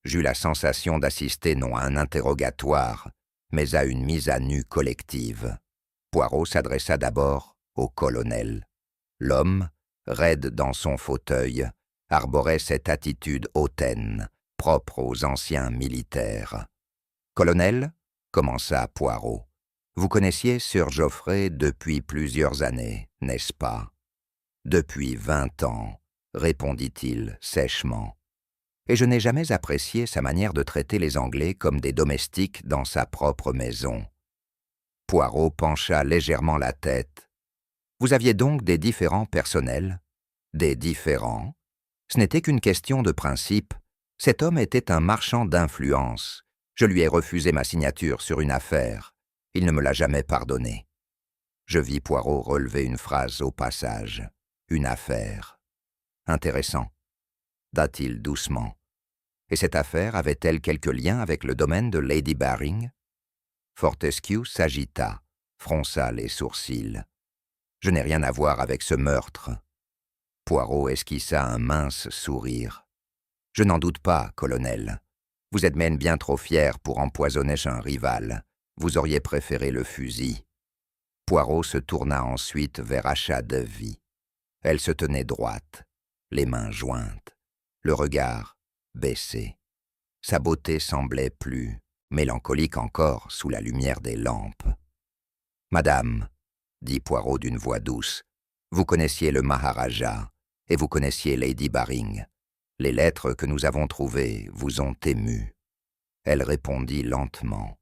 J'eus la sensation d'assister non à un interrogatoire, mais à une mise à nu collective. Poirot s'adressa d'abord au colonel. L'homme, raide dans son fauteuil, arborait cette attitude hautaine, propre aux anciens militaires. « Colonel, » commença Poirot, « vous connaissiez Sir Geoffrey depuis plusieurs années, n'est-ce pas ?»« Depuis 20 ans, » répondit-il sèchement. « Et je n'ai jamais apprécié sa manière de traiter les Anglais comme des domestiques dans sa propre maison. » Poirot pencha légèrement la tête. « Vous aviez donc des différends personnels ? » ?»« Des différends ? Ce n'était qu'une question de principe. Cet homme était un marchand d'influence. Je lui ai refusé ma signature sur une affaire. Il ne me l'a jamais pardonné. » Je vis Poirot relever une phrase au passage. « Une affaire. » « Intéressant, » dit-il doucement. « Et cette affaire avait-elle quelque lien avec le domaine de Lady Baring ?» Fortescue s'agita, fronça les sourcils. « Je n'ai rien à voir avec ce meurtre. » Poirot esquissa un mince sourire. « Je n'en doute pas, colonel. Vous êtes même bien trop fier pour empoisonner un rival. Vous auriez préféré le fusil. » Poirot se tourna ensuite vers Achat Davy. Elle se tenait droite, les mains jointes, le regard baissé. Sa beauté semblait plus mélancolique encore sous la lumière des lampes. « Madame, » dit Poirot d'une voix douce, « vous connaissiez le Maharaja et vous connaissiez Lady Baring. Les lettres que nous avons trouvées vous ont émue. » Elle répondit lentement,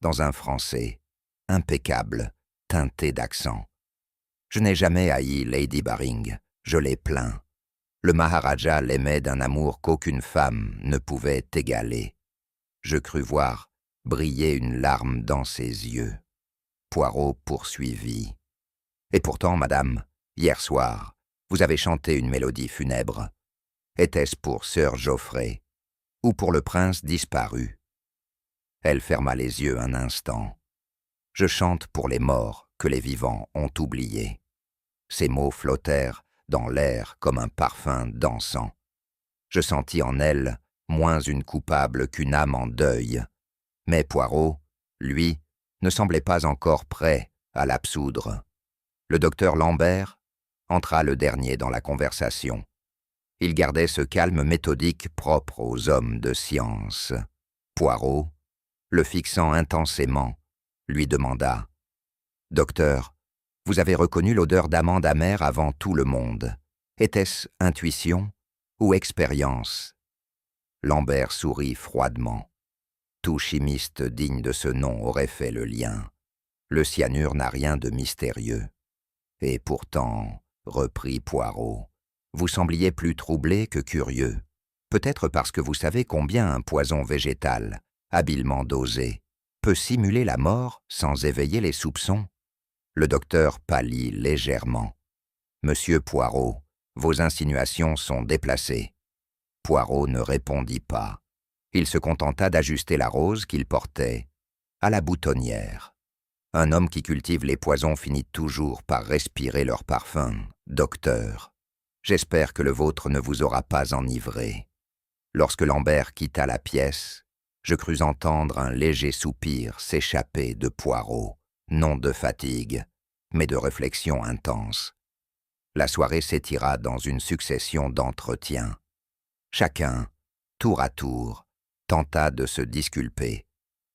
dans un français impeccable, teinté d'accent. « Je n'ai jamais haï Lady Baring, je l'ai plaint. Le Maharaja l'aimait d'un amour qu'aucune femme ne pouvait égaler. Je crus voir briller une larme dans ses yeux. » Poirot poursuivit. « Et pourtant, madame, hier soir, Vous avez chanté une mélodie funèbre. Était-ce pour Sir Geoffrey ou pour le prince disparu? Elle ferma les yeux un instant. Je chante pour les morts que les vivants ont oubliés. Ces mots flottèrent dans l'air comme un parfum dansant. Je sentis en elle moins une coupable qu'une âme en deuil. Mais Poirot, lui, ne semblait pas encore prêt à l'absoudre. Le docteur Lambert entra le dernier dans la conversation. Il gardait ce calme méthodique propre aux hommes de science. Poirot, le fixant intensément, lui demanda « Docteur, vous avez reconnu l'odeur d'amande amère avant tout le monde. Était-ce intuition ou expérience ?» Lambert sourit froidement. Tout chimiste digne de ce nom aurait fait le lien. Le cyanure n'a rien de mystérieux. Et pourtant, reprit Poirot, vous sembliez plus troublé que curieux. Peut-être parce que vous savez combien un poison végétal, habilement dosé, peut simuler la mort sans éveiller les soupçons. Le docteur pâlit légèrement. Monsieur Poirot, vos insinuations sont déplacées. Poirot ne répondit pas. Il se contenta d'ajuster la rose qu'il portait à la boutonnière. Un homme qui cultive les poisons finit toujours par respirer leur parfum. Docteur, j'espère que le vôtre ne vous aura pas enivré. Lorsque Lambert quitta la pièce, je crus entendre un léger soupir s'échapper de Poirot, non de fatigue, mais de réflexion intense. La soirée s'étira dans une succession d'entretiens. Chacun, tour à tour, tenta de se disculper,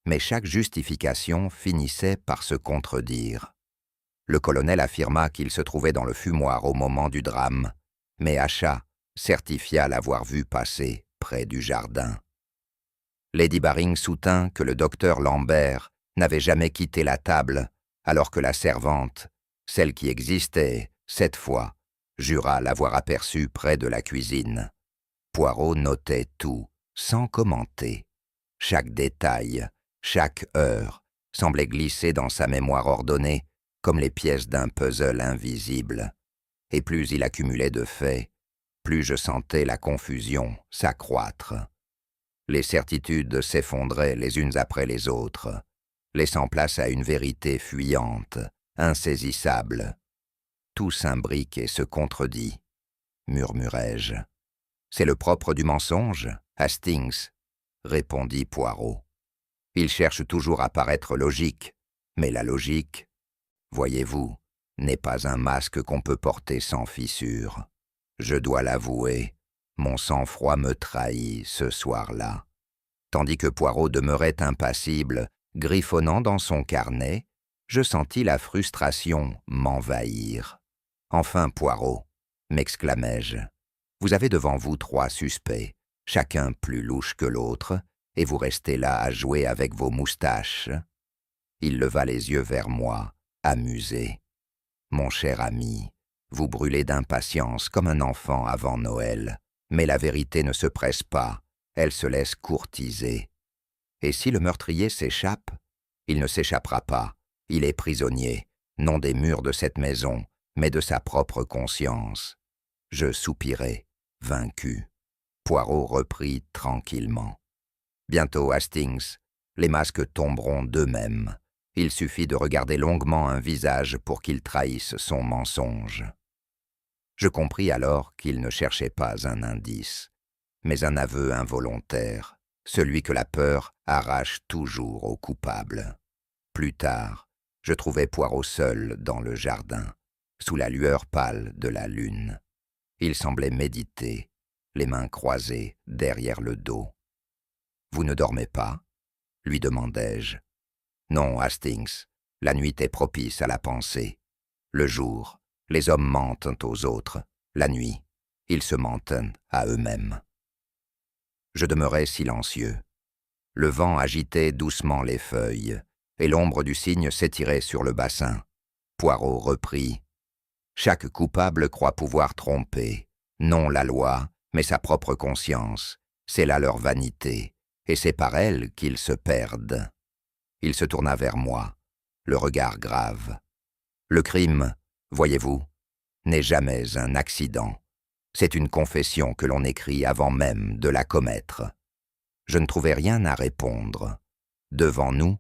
mais chaque justification finissait par se contredire. Le colonel affirma qu'il se trouvait dans le fumoir au moment du drame, mais Achat certifia l'avoir vu passer près du jardin. Lady Baring soutint que le docteur Lambert n'avait jamais quitté la table, alors que la servante, celle qui existait, cette fois, jura l'avoir aperçu près de la cuisine. Poirot notait tout, sans commenter. Chaque détail, chaque heure, semblait glisser dans sa mémoire ordonnée comme les pièces d'un puzzle invisible. Et plus il accumulait de faits, plus je sentais la confusion s'accroître. Les certitudes s'effondraient les unes après les autres, laissant place à une vérité fuyante, insaisissable. Tout s'imbrique et se contredit, murmurai-je. C'est le propre du mensonge, Hastings, répondit Poirot. Il cherche toujours à paraître logique, mais la logique, voyez-vous, n'est pas un masque qu'on peut porter sans fissure. Je dois l'avouer, mon sang-froid me trahit ce soir-là. Tandis que Poirot demeurait impassible, griffonnant dans son carnet, je sentis la frustration m'envahir. « Enfin, Poirot, m'exclamai-je, vous avez devant vous 3 suspects, chacun plus louche que l'autre, et vous restez là à jouer avec vos moustaches. » Il leva les yeux vers moi, amusé. « Mon cher ami, vous brûlez d'impatience comme un enfant avant Noël, mais la vérité ne se presse pas, elle se laisse courtiser. Et si le meurtrier s'échappe, il ne s'échappera pas, il est prisonnier, non des murs de cette maison, mais de sa propre conscience. » Je soupirai, vaincu. Poirot reprit tranquillement. « Bientôt, Hastings, les masques tomberont d'eux-mêmes. Il suffit de regarder longuement un visage pour qu'il trahisse son mensonge. » Je compris alors qu'il ne cherchait pas un indice, mais un aveu involontaire, celui que la peur arrache toujours au coupable. Plus tard, je trouvai Poirot seul dans le jardin, sous la lueur pâle de la lune. Il semblait méditer, les mains croisées derrière le dos. « Vous ne dormez pas ?» lui demandai-je. « Non, Hastings, la nuit est propice à la pensée. Le jour, les hommes mentent aux autres. La nuit, ils se mentent à eux-mêmes. » Je demeurai silencieux. Le vent agitait doucement les feuilles, et l'ombre du cygne s'étirait sur le bassin. Poirot reprit. « Chaque coupable croit pouvoir tromper, non la loi, mais sa propre conscience. C'est là leur vanité, et c'est par elle qu'ils se perdent. » Il se tourna vers moi, le regard grave. « Le crime, voyez-vous, n'est jamais un accident. C'est une confession que l'on écrit avant même de la commettre. Je ne trouvais rien à répondre. Devant nous,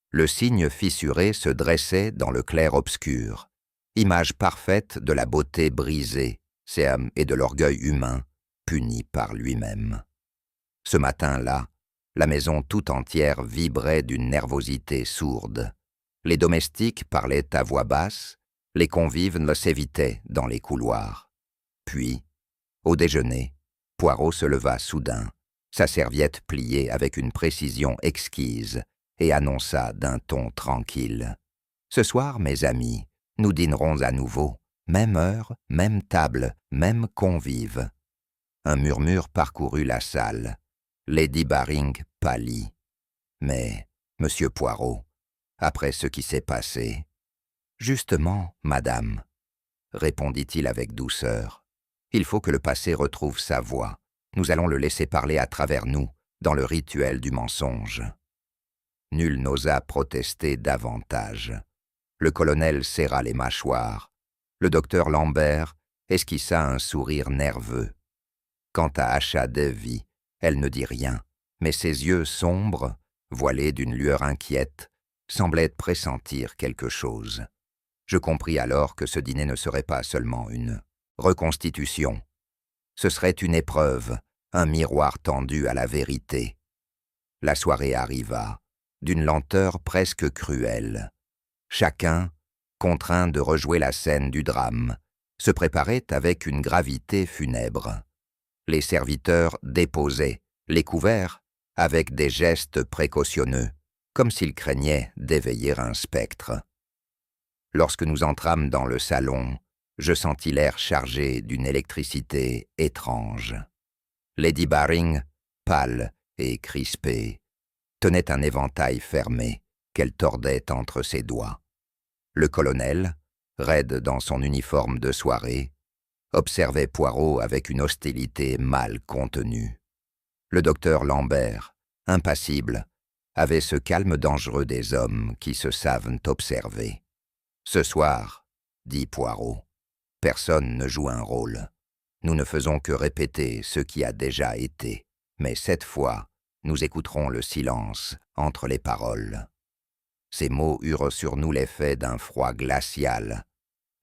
le cygne fissuré se dressait dans le clair-obscur, image parfaite de la beauté brisée, et de l'orgueil humain, puni par lui-même. Ce matin-là, la maison tout entière vibrait d'une nervosité sourde. Les domestiques parlaient à voix basse, les convives s'évitaient dans les couloirs. Puis, au déjeuner, Poirot se leva soudain, sa serviette pliée avec une précision exquise, et annonça d'un ton tranquille. « Ce soir, mes amis, nous dînerons à nouveau, même heure, même table, même convive. » Un murmure parcourut la salle. Lady Baring pâlit. « Mais, monsieur Poirot, après ce qui s'est passé... »« Justement, madame, » répondit-il avec douceur, « il faut que le passé retrouve sa voix. Nous allons le laisser parler à travers nous, dans le rituel du mensonge. » Nul n'osa protester davantage. Le colonel serra les mâchoires. Le docteur Lambert esquissa un sourire nerveux. Quant à Acha Devi, elle ne dit rien, mais ses yeux sombres, voilés d'une lueur inquiète, semblaient pressentir quelque chose. Je compris alors que ce dîner ne serait pas seulement une reconstitution. Ce serait une épreuve, un miroir tendu à la vérité. La soirée arriva, d'une lenteur presque cruelle. Chacun, contraint de rejouer la scène du drame, se préparait avec une gravité funèbre. Les serviteurs déposaient les couverts avec des gestes précautionneux, comme s'ils craignaient d'éveiller un spectre. Lorsque nous entrâmes dans le salon, je sentis l'air chargé d'une électricité étrange. Lady Baring, pâle et crispée, tenait un éventail fermé qu'elle tordait entre ses doigts. Le colonel, raide dans son uniforme de soirée, observait Poirot avec une hostilité mal contenue. Le docteur Lambert, impassible, avait ce calme dangereux des hommes qui se savent observer. « Ce soir, » dit Poirot, « personne ne joue un rôle. Nous ne faisons que répéter ce qui a déjà été, mais cette fois, nous écouterons le silence entre les paroles. » Ces mots eurent sur nous l'effet d'un froid glacial.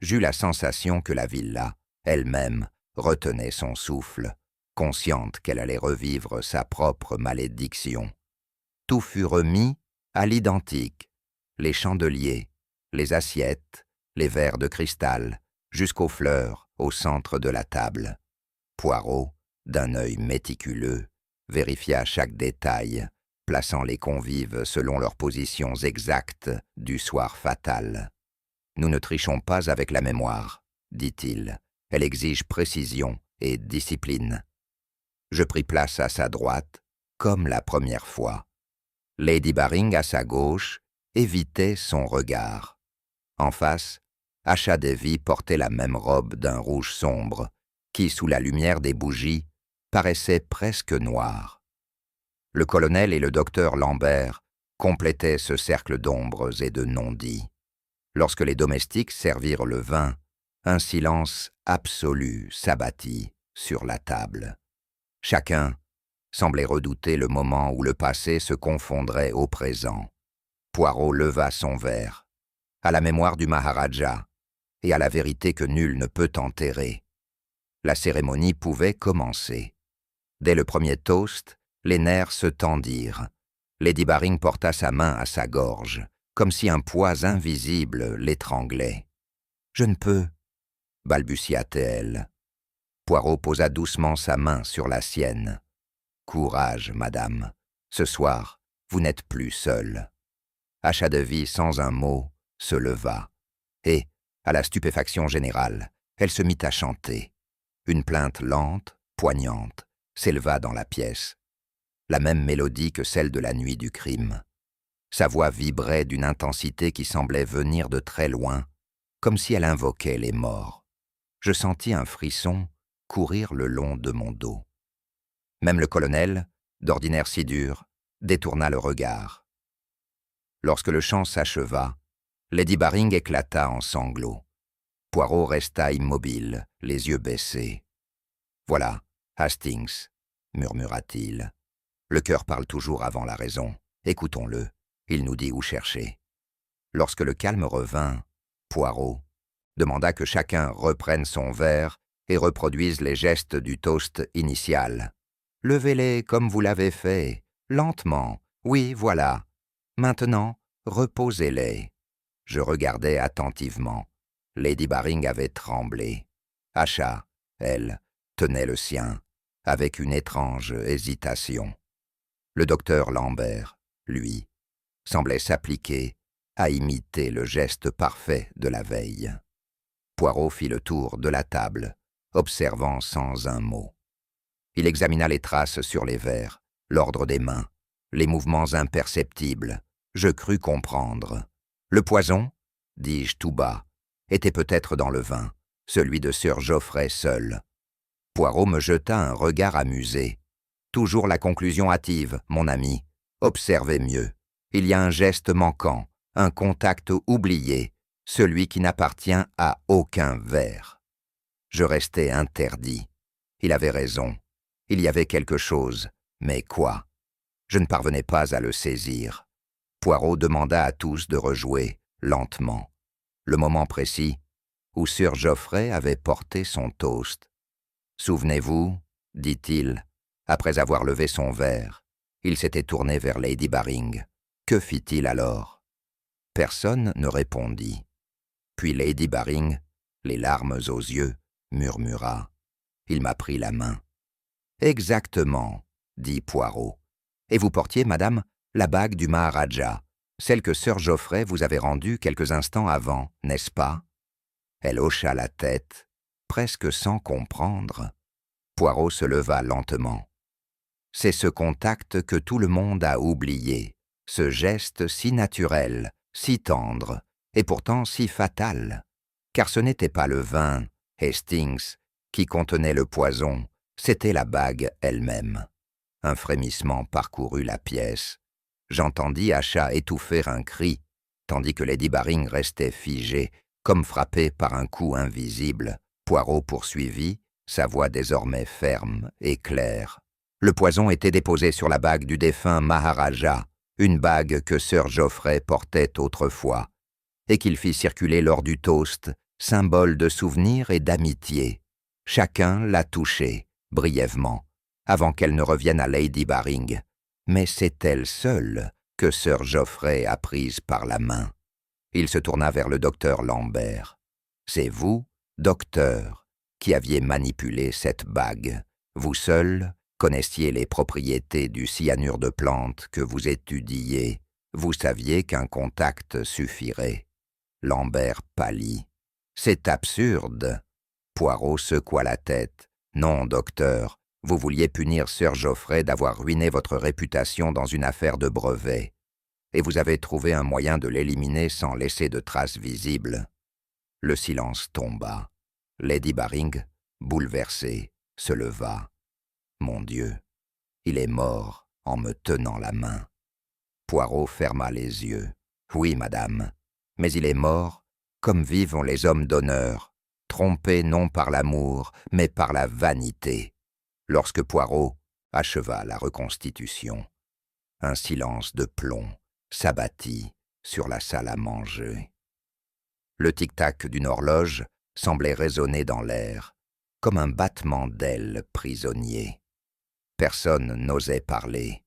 J'eus la sensation que la villa, elle-même, retenait son souffle, consciente qu'elle allait revivre sa propre malédiction. Tout fut remis à l'identique, les chandeliers, les assiettes, les verres de cristal, jusqu'aux fleurs au centre de la table. Poirot, d'un œil méticuleux, vérifia chaque détail, plaçant les convives selon leurs positions exactes du soir fatal. « Nous ne trichons pas avec la mémoire, » dit-il. « Elle exige précision et discipline. » Je pris place à sa droite, comme la première fois. Lady Baring, à sa gauche, évitait son regard. En face, Acha Devi portait la même robe d'un rouge sombre, qui, sous la lumière des bougies, paraissait presque noire. Le colonel et le docteur Lambert complétaient ce cercle d'ombres et de non-dits. Lorsque les domestiques servirent le vin, un silence absolu s'abattit sur la table. Chacun semblait redouter le moment où le passé se confondrait au présent. Poirot leva son verre, à la mémoire du Maharaja et à la vérité que nul ne peut enterrer. La cérémonie pouvait commencer. Dès le premier toast, les nerfs se tendirent. Lady Baring porta sa main à sa gorge, comme si un poids invisible l'étranglait. « Je ne peux, » balbutia-t-elle. Poirot posa doucement sa main sur la sienne. « Courage, madame. Ce soir, vous n'êtes plus seule. » Acha Devi, sans un mot, se leva. Et, à la stupéfaction générale, elle se mit à chanter. Une plainte lente, poignante, s'éleva dans la pièce. La même mélodie que celle de la nuit du crime. Sa voix vibrait d'une intensité qui semblait venir de très loin, comme si elle invoquait les morts. Je sentis un frisson courir le long de mon dos. Même le colonel, d'ordinaire si dur, détourna le regard. Lorsque le chant s'acheva, Lady Baring éclata en sanglots. Poirot resta immobile, les yeux baissés. « Voilà, Hastings, murmura-t-il. Le cœur parle toujours avant la raison. Écoutons-le, il nous dit où chercher. » Lorsque le calme revint, Poirot demanda que chacun reprenne son verre et reproduise les gestes du toast initial. « Levez-les comme vous l'avez fait, lentement, oui, voilà. Maintenant, reposez-les. » Je regardais attentivement. Lady Baring avait tremblé. Asha, elle, tenait le sien, avec une étrange hésitation. Le docteur Lambert, lui, semblait s'appliquer à imiter le geste parfait de la veille. Poirot fit le tour de la table, observant sans un mot. Il examina les traces sur les verres, l'ordre des mains, les mouvements imperceptibles. Je crus comprendre. Le poison, dis-je tout bas, était peut-être dans le vin, celui de Sir Geoffrey seul. Poirot me jeta un regard amusé. Toujours la conclusion hâtive, mon ami. Observez mieux. Il y a un geste manquant, un contact oublié, celui qui n'appartient à aucun verre. Je restai interdit. Il avait raison. Il y avait quelque chose, mais quoi? Je ne parvenais pas à le saisir. Poirot demanda à tous de rejouer, lentement, le moment précis où Sir Geoffrey avait porté son toast. « Souvenez-vous, dit-il, après avoir levé son verre. Il s'était tourné vers Lady Baring. Que fit-il alors? » Personne ne répondit. Puis Lady Baring, les larmes aux yeux, murmura. Il m'a pris la main. « Exactement, dit Poirot. Et vous portiez, madame, la bague du Maharaja, celle que Sir Geoffrey vous avait rendue quelques instants avant, n'est-ce pas? » Elle hocha la tête, presque sans comprendre. Poirot se leva lentement. « C'est ce contact que tout le monde a oublié, ce geste si naturel, si tendre, et pourtant si fatal. Car ce n'était pas le vin, Hastings, qui contenait le poison, c'était la bague elle-même. » Un frémissement parcourut la pièce. J'entendis Asha étouffer un cri, tandis que Lady Baring restait figée, comme frappée par un coup invisible. Poirot poursuivit, sa voix désormais ferme et claire. Le poison était déposé sur la bague du défunt Maharaja, une bague que Sir Geoffrey portait autrefois, et qu'il fit circuler lors du toast, symbole de souvenir et d'amitié. Chacun l'a touchée, brièvement, avant qu'elle ne revienne à Lady Baring. Mais c'est elle seule que Sir Geoffrey a prise par la main. Il se tourna vers le docteur Lambert. « C'est vous, docteur, qui aviez manipulé cette bague. Vous seul connaissiez les propriétés du cyanure de plante que vous étudiez. Vous saviez qu'un contact suffirait. » Lambert pâlit. « C'est absurde. » Poirot secoua la tête. « Non, docteur. Vous vouliez punir Sir Geoffrey d'avoir ruiné votre réputation dans une affaire de brevet, et vous avez trouvé un moyen de l'éliminer sans laisser de traces visibles. » Le silence tomba. Lady Baring, bouleversée, se leva. « Mon Dieu, il est mort en me tenant la main. » Poirot ferma les yeux. « Oui, madame, mais il est mort comme vivent les hommes d'honneur, trompés non par l'amour, mais par la vanité. » Lorsque Poirot acheva la reconstitution, un silence de plomb s'abattit sur la salle à manger. Le tic-tac d'une horloge semblait résonner dans l'air, comme un battement d'ailes prisonnier. Personne n'osait parler.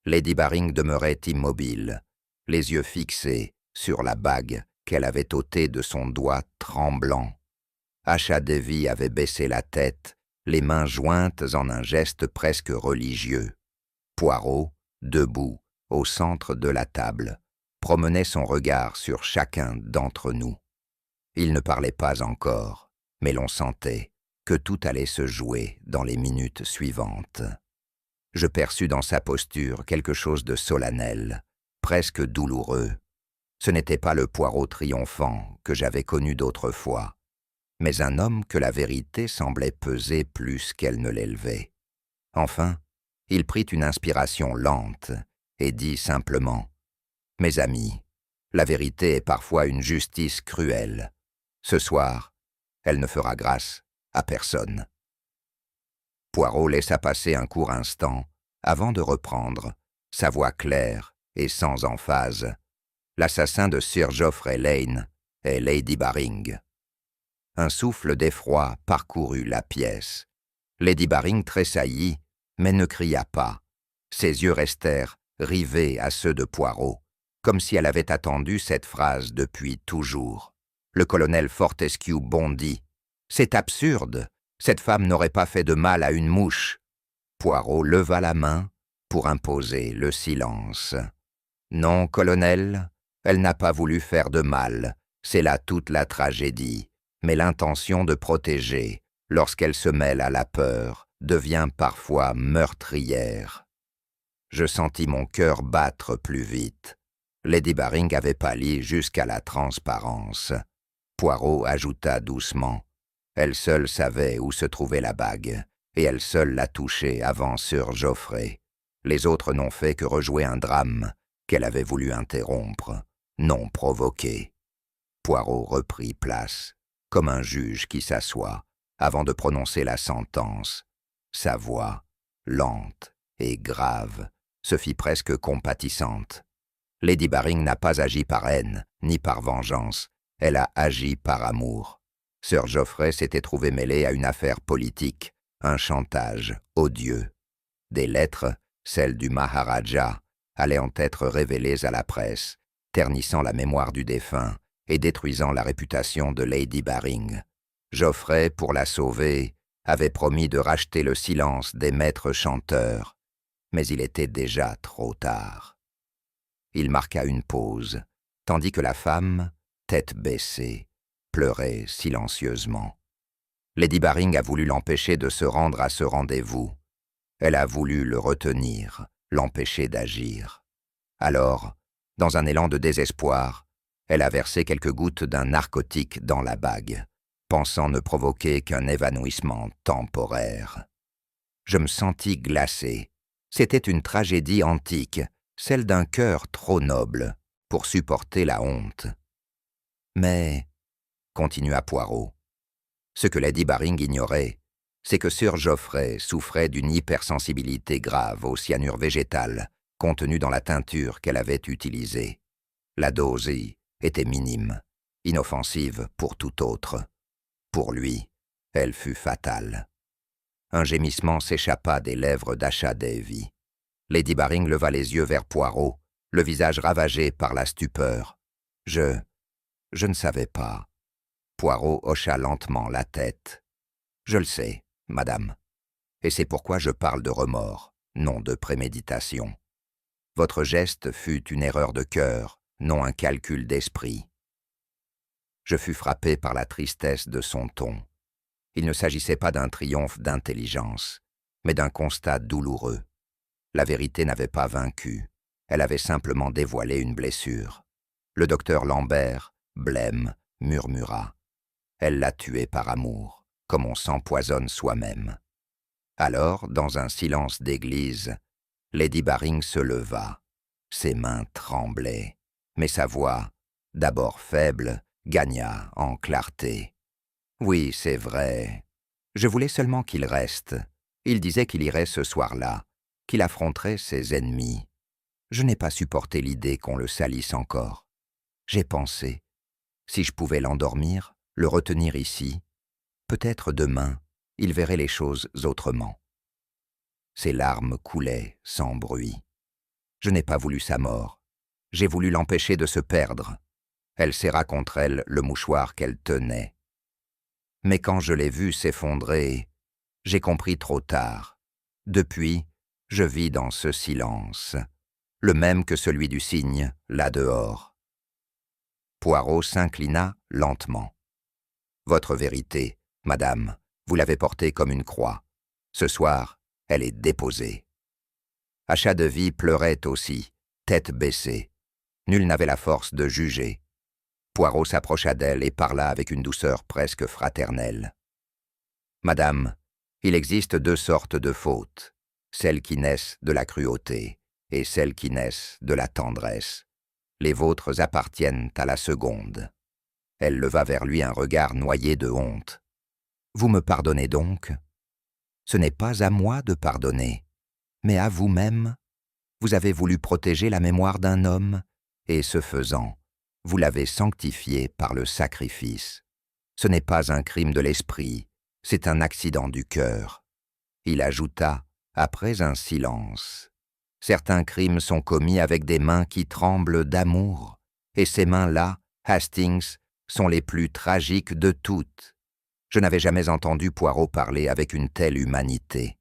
Lady Baring demeurait immobile, les yeux fixés sur la bague qu'elle avait ôtée de son doigt tremblant. Asha Devi avait baissé la tête, les mains jointes en un geste presque religieux. Poirot, debout, au centre de la table, promenait son regard sur chacun d'entre nous. Il ne parlait pas encore, mais l'on sentait que tout allait se jouer dans les minutes suivantes. Je perçus dans sa posture quelque chose de solennel, presque douloureux. Ce n'était pas le Poirot triomphant que j'avais connu d'autrefois, mais un homme que la vérité semblait peser plus qu'elle ne l'élevait. Enfin, il prit une inspiration lente et dit simplement « Mes amis, la vérité est parfois une justice cruelle. Ce soir, elle ne fera grâce à personne. Poirot laissa passer un court instant avant de reprendre, sa voix claire et sans emphase. L'assassin de Sir Geoffrey Lane est Lady Baring. Un souffle d'effroi parcourut la pièce. Lady Baring tressaillit, mais ne cria pas. Ses yeux restèrent rivés à ceux de Poirot, comme si elle avait attendu cette phrase depuis toujours. Le colonel Fortescue bondit. « C'est absurde! Cette femme n'aurait pas fait de mal à une mouche. » Poirot leva la main pour imposer le silence. « Non, colonel, elle n'a pas voulu faire de mal. C'est là toute la tragédie. Mais l'intention de protéger, lorsqu'elle se mêle à la peur, devient parfois meurtrière. » Je sentis mon cœur battre plus vite. Lady Baring avait pâli jusqu'à la transparence. Poirot ajouta doucement. Elle seule savait où se trouvait la bague, et elle seule l'a touchée avant Sir Geoffrey. Les autres n'ont fait que rejouer un drame qu'elle avait voulu interrompre, non provoquer. Poirot reprit place, comme un juge qui s'assoit, avant de prononcer la sentence. Sa voix, lente et grave, se fit presque compatissante. Lady Baring n'a pas agi par haine, ni par vengeance, elle a agi par amour. Sir Geoffrey s'était trouvé mêlé à une affaire politique, un chantage odieux. Des lettres, celles du Maharaja, allaient en être révélées à la presse, ternissant la mémoire du défunt et détruisant la réputation de Lady Baring. Geoffrey, pour la sauver, avait promis de racheter le silence des maîtres chanteurs, mais il était déjà trop tard. Il marqua une pause, tandis que la femme, tête baissée, pleurait silencieusement. Lady Baring a voulu l'empêcher de se rendre à ce rendez-vous. Elle a voulu le retenir, l'empêcher d'agir. Alors, dans un élan de désespoir, elle a versé quelques gouttes d'un narcotique dans la bague, pensant ne provoquer qu'un évanouissement temporaire. Je me sentis glacé. C'était une tragédie antique, celle d'un cœur trop noble pour supporter la honte. Mais, continua Poirot, ce que Lady Baring ignorait, c'est que Sir Geoffrey souffrait d'une hypersensibilité grave au cyanure végétal contenu dans la teinture qu'elle avait utilisée. La dose y était minime, inoffensive pour tout autre. Pour lui, elle fut fatale. Un gémissement s'échappa des lèvres d'Asha Davy. Lady Baring leva les yeux vers Poirot, le visage ravagé par la stupeur. Je ne savais pas. Poirot hocha lentement la tête. Je le sais, madame. Et c'est pourquoi je parle de remords, non de préméditation. Votre geste fut une erreur de cœur, non un calcul d'esprit. Je fus frappé par la tristesse de son ton. Il ne s'agissait pas d'un triomphe d'intelligence, mais d'un constat douloureux. La vérité n'avait pas vaincu, elle avait simplement dévoilé une blessure. Le docteur Lambert, blême, murmura. Elle l'a tué par amour, comme on s'empoisonne soi-même. Alors, dans un silence d'église, Lady Baring se leva. Ses mains tremblaient, mais sa voix, d'abord faible, gagna en clarté. Oui, c'est vrai. Je voulais seulement qu'il reste. Il disait qu'il irait ce soir-là, qu'il affronterait ses ennemis. Je n'ai pas supporté l'idée qu'on le salisse encore. J'ai pensé, si je pouvais l'endormir, le retenir ici, peut-être demain, il verrait les choses autrement. Ses larmes coulaient sans bruit. Je n'ai pas voulu sa mort. J'ai voulu l'empêcher de se perdre. Elle serra contre elle le mouchoir qu'elle tenait. Mais quand je l'ai vu s'effondrer, j'ai compris trop tard. Depuis, je vis dans ce silence, le même que celui du cygne, là dehors. Poirot s'inclina lentement. Votre vérité, madame, vous l'avez portée comme une croix. Ce soir, elle est déposée. Asha Davy pleurait aussi, tête baissée. Nul n'avait la force de juger. Poirot s'approcha d'elle et parla avec une douceur presque fraternelle. « Madame, il existe deux sortes de fautes, celles qui naissent de la cruauté et celles qui naissent de la tendresse. Les vôtres appartiennent à la seconde. » Elle leva vers lui un regard noyé de honte. Vous me pardonnez donc? Ce n'est pas à moi de pardonner, mais à vous-même. Vous avez voulu protéger la mémoire d'un homme, et ce faisant, vous l'avez sanctifié par le sacrifice. Ce n'est pas un crime de l'esprit, c'est un accident du cœur. Il ajouta, après un silence. Certains crimes sont commis avec des mains qui tremblent d'amour, et ces mains-là, Hastings, sont les plus tragiques de toutes. Je n'avais jamais entendu Poirot parler avec une telle humanité.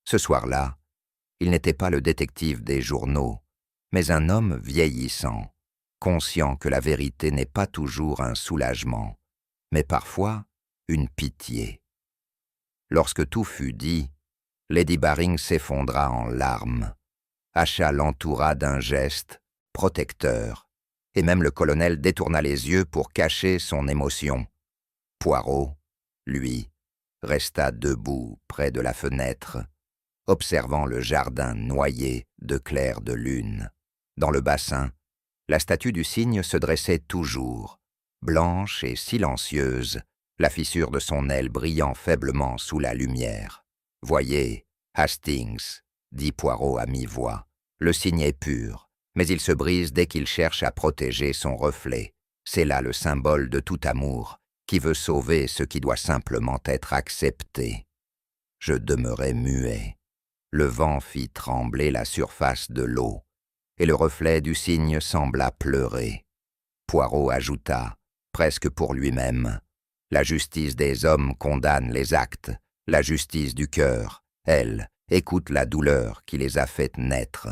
Ce soir-là, il n'était pas le détective des journaux, mais un homme vieillissant, conscient que la vérité n'est pas toujours un soulagement, mais parfois une pitié. Lorsque tout fut dit, Lady Baring s'effondra en larmes. Asha l'entoura d'un geste protecteur, et même le colonel détourna les yeux pour cacher son émotion. Poirot, lui, resta debout près de la fenêtre, observant le jardin noyé de clairs de lune. Dans le bassin, la statue du cygne se dressait toujours, blanche et silencieuse, la fissure de son aile brillant faiblement sous la lumière. « Voyez, Hastings, dit Poirot à mi-voix, le cygne est pur, mais il se brise dès qu'il cherche à protéger son reflet. C'est là le symbole de tout amour, qui veut sauver ce qui doit simplement être accepté. » Je demeurai muet. Le vent fit trembler la surface de l'eau, et le reflet du cygne sembla pleurer. Poirot ajouta, presque pour lui-même, « La justice des hommes condamne les actes, la justice du cœur, elle, écoute la douleur qui les a fait naître. »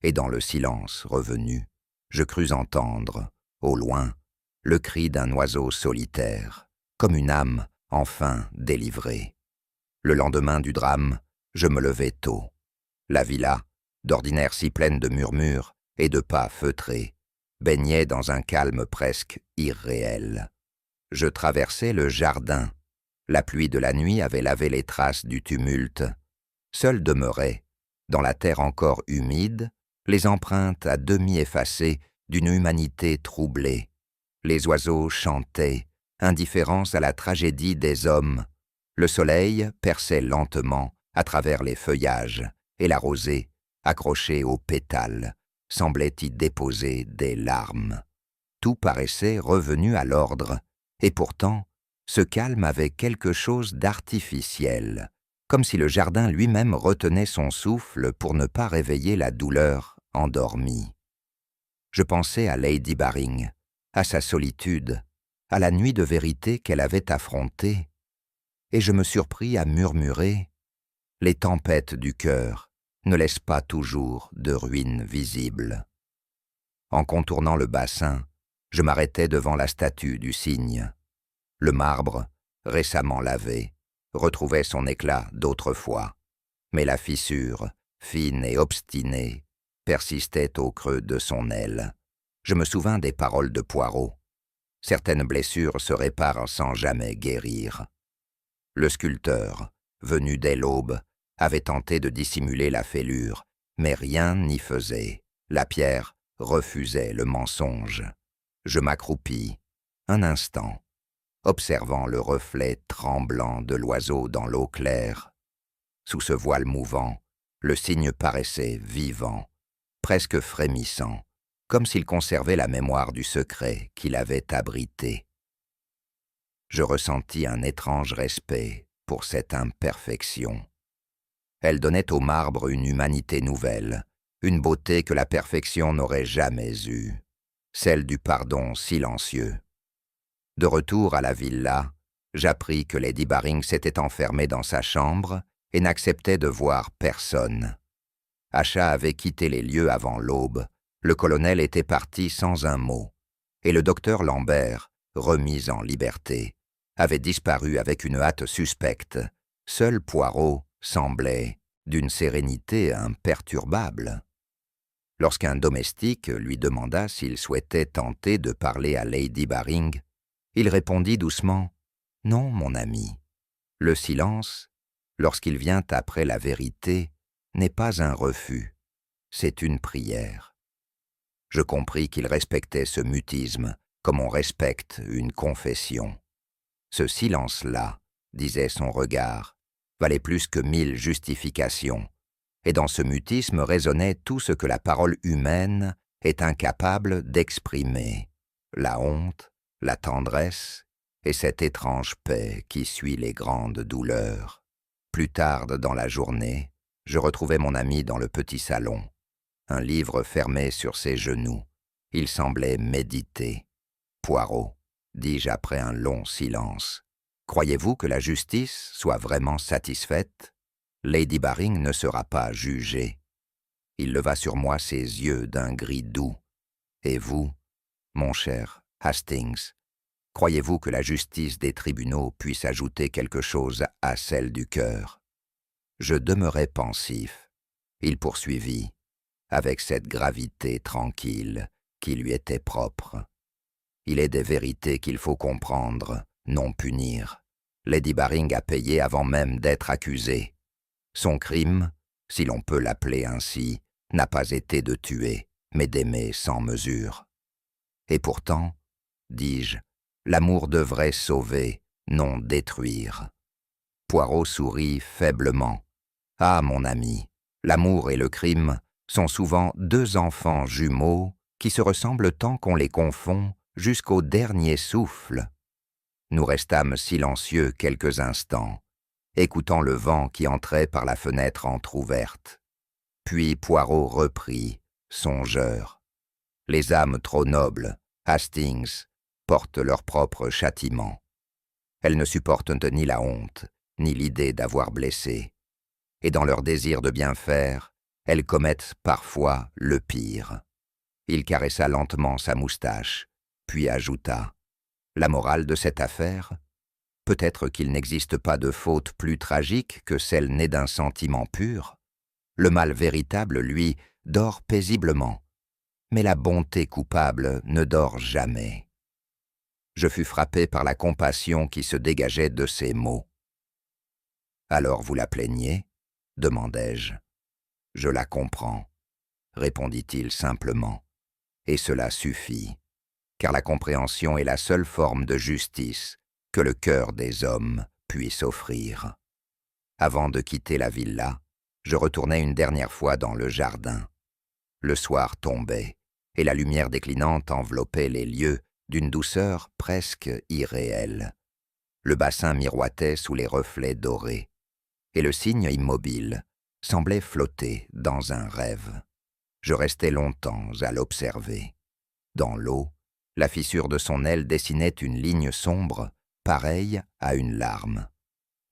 Et dans le silence revenu, je crus entendre, au loin, le cri d'un oiseau solitaire, comme une âme enfin délivrée. Le lendemain du drame, je me levai tôt. La villa, d'ordinaire si pleine de murmures et de pas feutrés, baignait dans un calme presque irréel. Je traversai le jardin. La pluie de la nuit avait lavé les traces du tumulte. Seules demeuraient, dans la terre encore humide, les empreintes à demi effacées d'une humanité troublée. Les oiseaux chantaient, indifférents à la tragédie des hommes. Le soleil perçait lentement à travers les feuillages, et la rosée, accrochée aux pétales, semblait y déposer des larmes. Tout paraissait revenu à l'ordre, et pourtant, ce calme avait quelque chose d'artificiel, comme si le jardin lui-même retenait son souffle pour ne pas réveiller la douleur endormie. Je pensais à Lady Baring, à sa solitude, à la nuit de vérité qu'elle avait affrontée, et je me surpris à murmurer « Les tempêtes du cœur ne laissent pas toujours de ruines visibles. » En contournant le bassin, je m'arrêtai devant la statue du cygne. Le marbre, récemment lavé, retrouvait son éclat d'autrefois, mais la fissure, fine et obstinée, persistait au creux de son aile. Je me souvins des paroles de Poirot. Certaines blessures se réparent sans jamais guérir. Le sculpteur, venu dès l'aube, avait tenté de dissimuler la fêlure, mais rien n'y faisait. La pierre refusait le mensonge. Je m'accroupis, un instant, observant le reflet tremblant de l'oiseau dans l'eau claire. Sous ce voile mouvant, le cygne paraissait vivant, presque frémissant, comme s'il conservait la mémoire du secret qu'il avait abrité. Je ressentis un étrange respect pour cette imperfection. Elle donnait au marbre une humanité nouvelle, une beauté que la perfection n'aurait jamais eue, celle du pardon silencieux. De retour à la villa, j'appris que Lady Baring s'était enfermée dans sa chambre et n'acceptait de voir personne. Asha avait quitté les lieux avant l'aube, le colonel était parti sans un mot, et le docteur Lambert, remis en liberté, avait disparu avec une hâte suspecte. Seul Poirot semblait d'une sérénité imperturbable. Lorsqu'un domestique lui demanda s'il souhaitait tenter de parler à Lady Baring, il répondit doucement « Non, mon ami. Le silence, lorsqu'il vient après la vérité, n'est pas un refus, c'est une prière. » Je compris qu'il respectait ce mutisme comme on respecte une confession. Ce silence-là, disait son regard, valait plus que 1000 justifications, et dans ce mutisme résonnait tout ce que la parole humaine est incapable d'exprimer, la honte, la tendresse et cette étrange paix qui suit les grandes douleurs. Plus tard dans la journée, je retrouvai mon ami dans le petit salon, un livre fermé sur ses genoux. Il semblait méditer. « Poirot, dis-je après un long silence, croyez-vous que la justice soit vraiment satisfaite? Lady Baring ne sera pas jugée. » Il leva sur moi ses yeux d'un gris doux. « Et vous, mon cher Hastings, croyez-vous que la justice des tribunaux puisse ajouter quelque chose à celle du cœur ?» Je demeurai pensif. Il poursuivit, avec cette gravité tranquille qui lui était propre. « Il est des vérités qu'il faut comprendre, non punir. Lady Baring a payé avant même d'être accusée. Son crime, si l'on peut l'appeler ainsi, n'a pas été de tuer, mais d'aimer sans mesure. Et pourtant, dis-je, l'amour devrait sauver, non détruire. » Poirot sourit faiblement. « Ah, mon ami, l'amour et le crime sont souvent deux enfants jumeaux qui se ressemblent tant qu'on les confond jusqu'au dernier souffle. » Nous restâmes silencieux quelques instants, écoutant le vent qui entrait par la fenêtre entr'ouverte. Puis Poirot reprit, songeur. « Les âmes trop nobles, Hastings, portent leur propre châtiment. Elles ne supportent ni la honte, ni l'idée d'avoir blessé. Et dans leur désir de bien faire, elles commettent parfois le pire. » Il caressa lentement sa moustache, puis ajouta « La morale de cette affaire? Peut-être qu'il n'existe pas de faute plus tragique que celle née d'un sentiment pur. Le mal véritable, lui, dort paisiblement, mais la bonté coupable ne dort jamais. » Je fus frappé par la compassion qui se dégageait de ces mots. « Alors vous la plaignez ?» demandai-je. « Je la comprends, » répondit-il simplement, « et cela suffit, car la compréhension est la seule forme de justice que le cœur des hommes puisse offrir. » Avant de quitter la villa, je retournai une dernière fois dans le jardin. Le soir tombait, et la lumière déclinante enveloppait les lieux d'une douceur presque irréelle. Le bassin miroitait sous les reflets dorés, et le cygne immobile semblait flotter dans un rêve. Je restai longtemps à l'observer. Dans l'eau, la fissure de son aile dessinait une ligne sombre, pareille à une larme.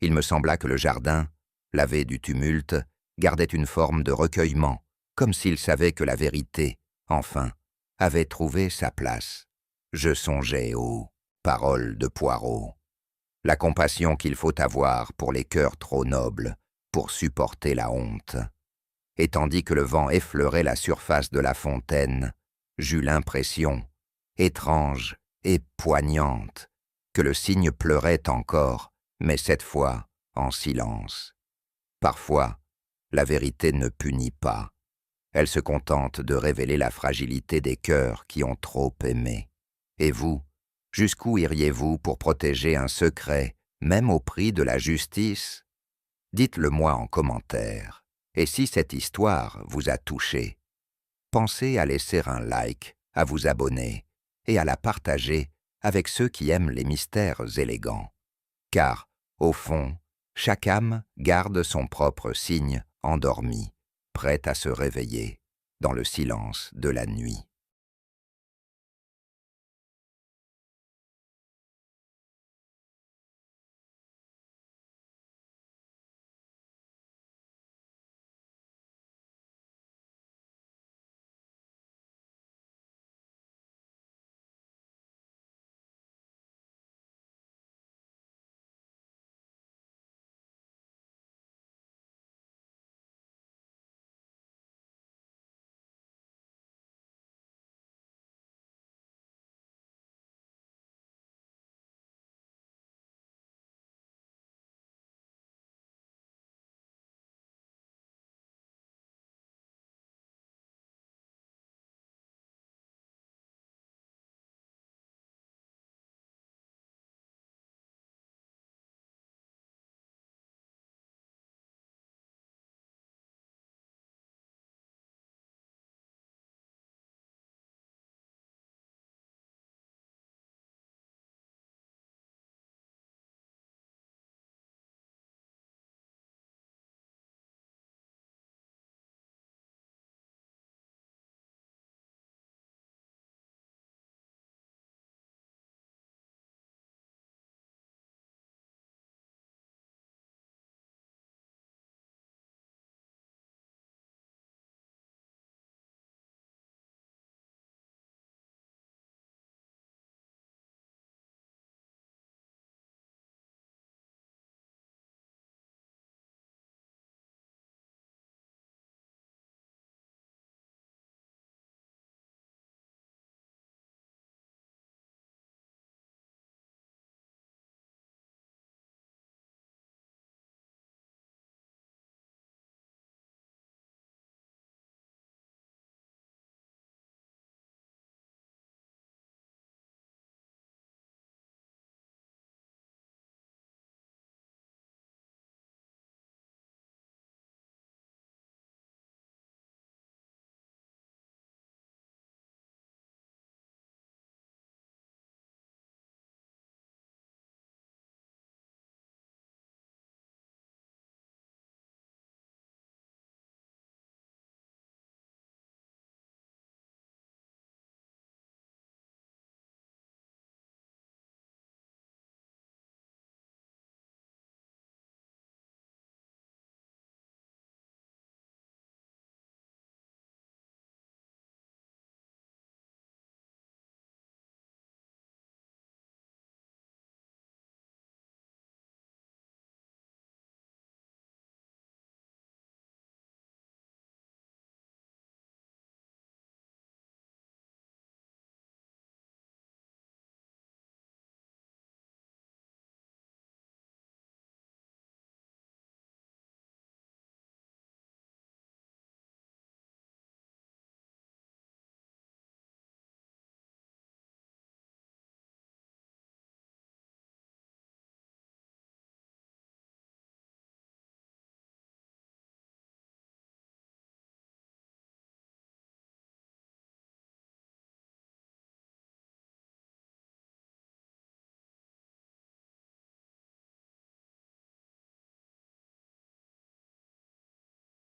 Il me sembla que le jardin, lavé du tumulte, gardait une forme de recueillement, comme s'il savait que la vérité, enfin, avait trouvé sa place. Je songeais aux paroles de Poirot. La compassion qu'il faut avoir pour les cœurs trop nobles, pour supporter la honte. Et tandis que le vent effleurait la surface de la fontaine, j'eus l'impression, étrange et poignante, que le cygne pleurait encore, mais cette fois en silence. Parfois, la vérité ne punit pas. Elle se contente de révéler la fragilité des cœurs qui ont trop aimé. Et vous, jusqu'où iriez-vous pour protéger un secret, même au prix de la justice? Dites-le-moi en commentaire. Et si cette histoire vous a touché, pensez à laisser un like, à vous abonner et à la partager avec ceux qui aiment les mystères élégants. Car, au fond, chaque âme garde son propre cygne endormi, prêt à se réveiller dans le silence de la nuit.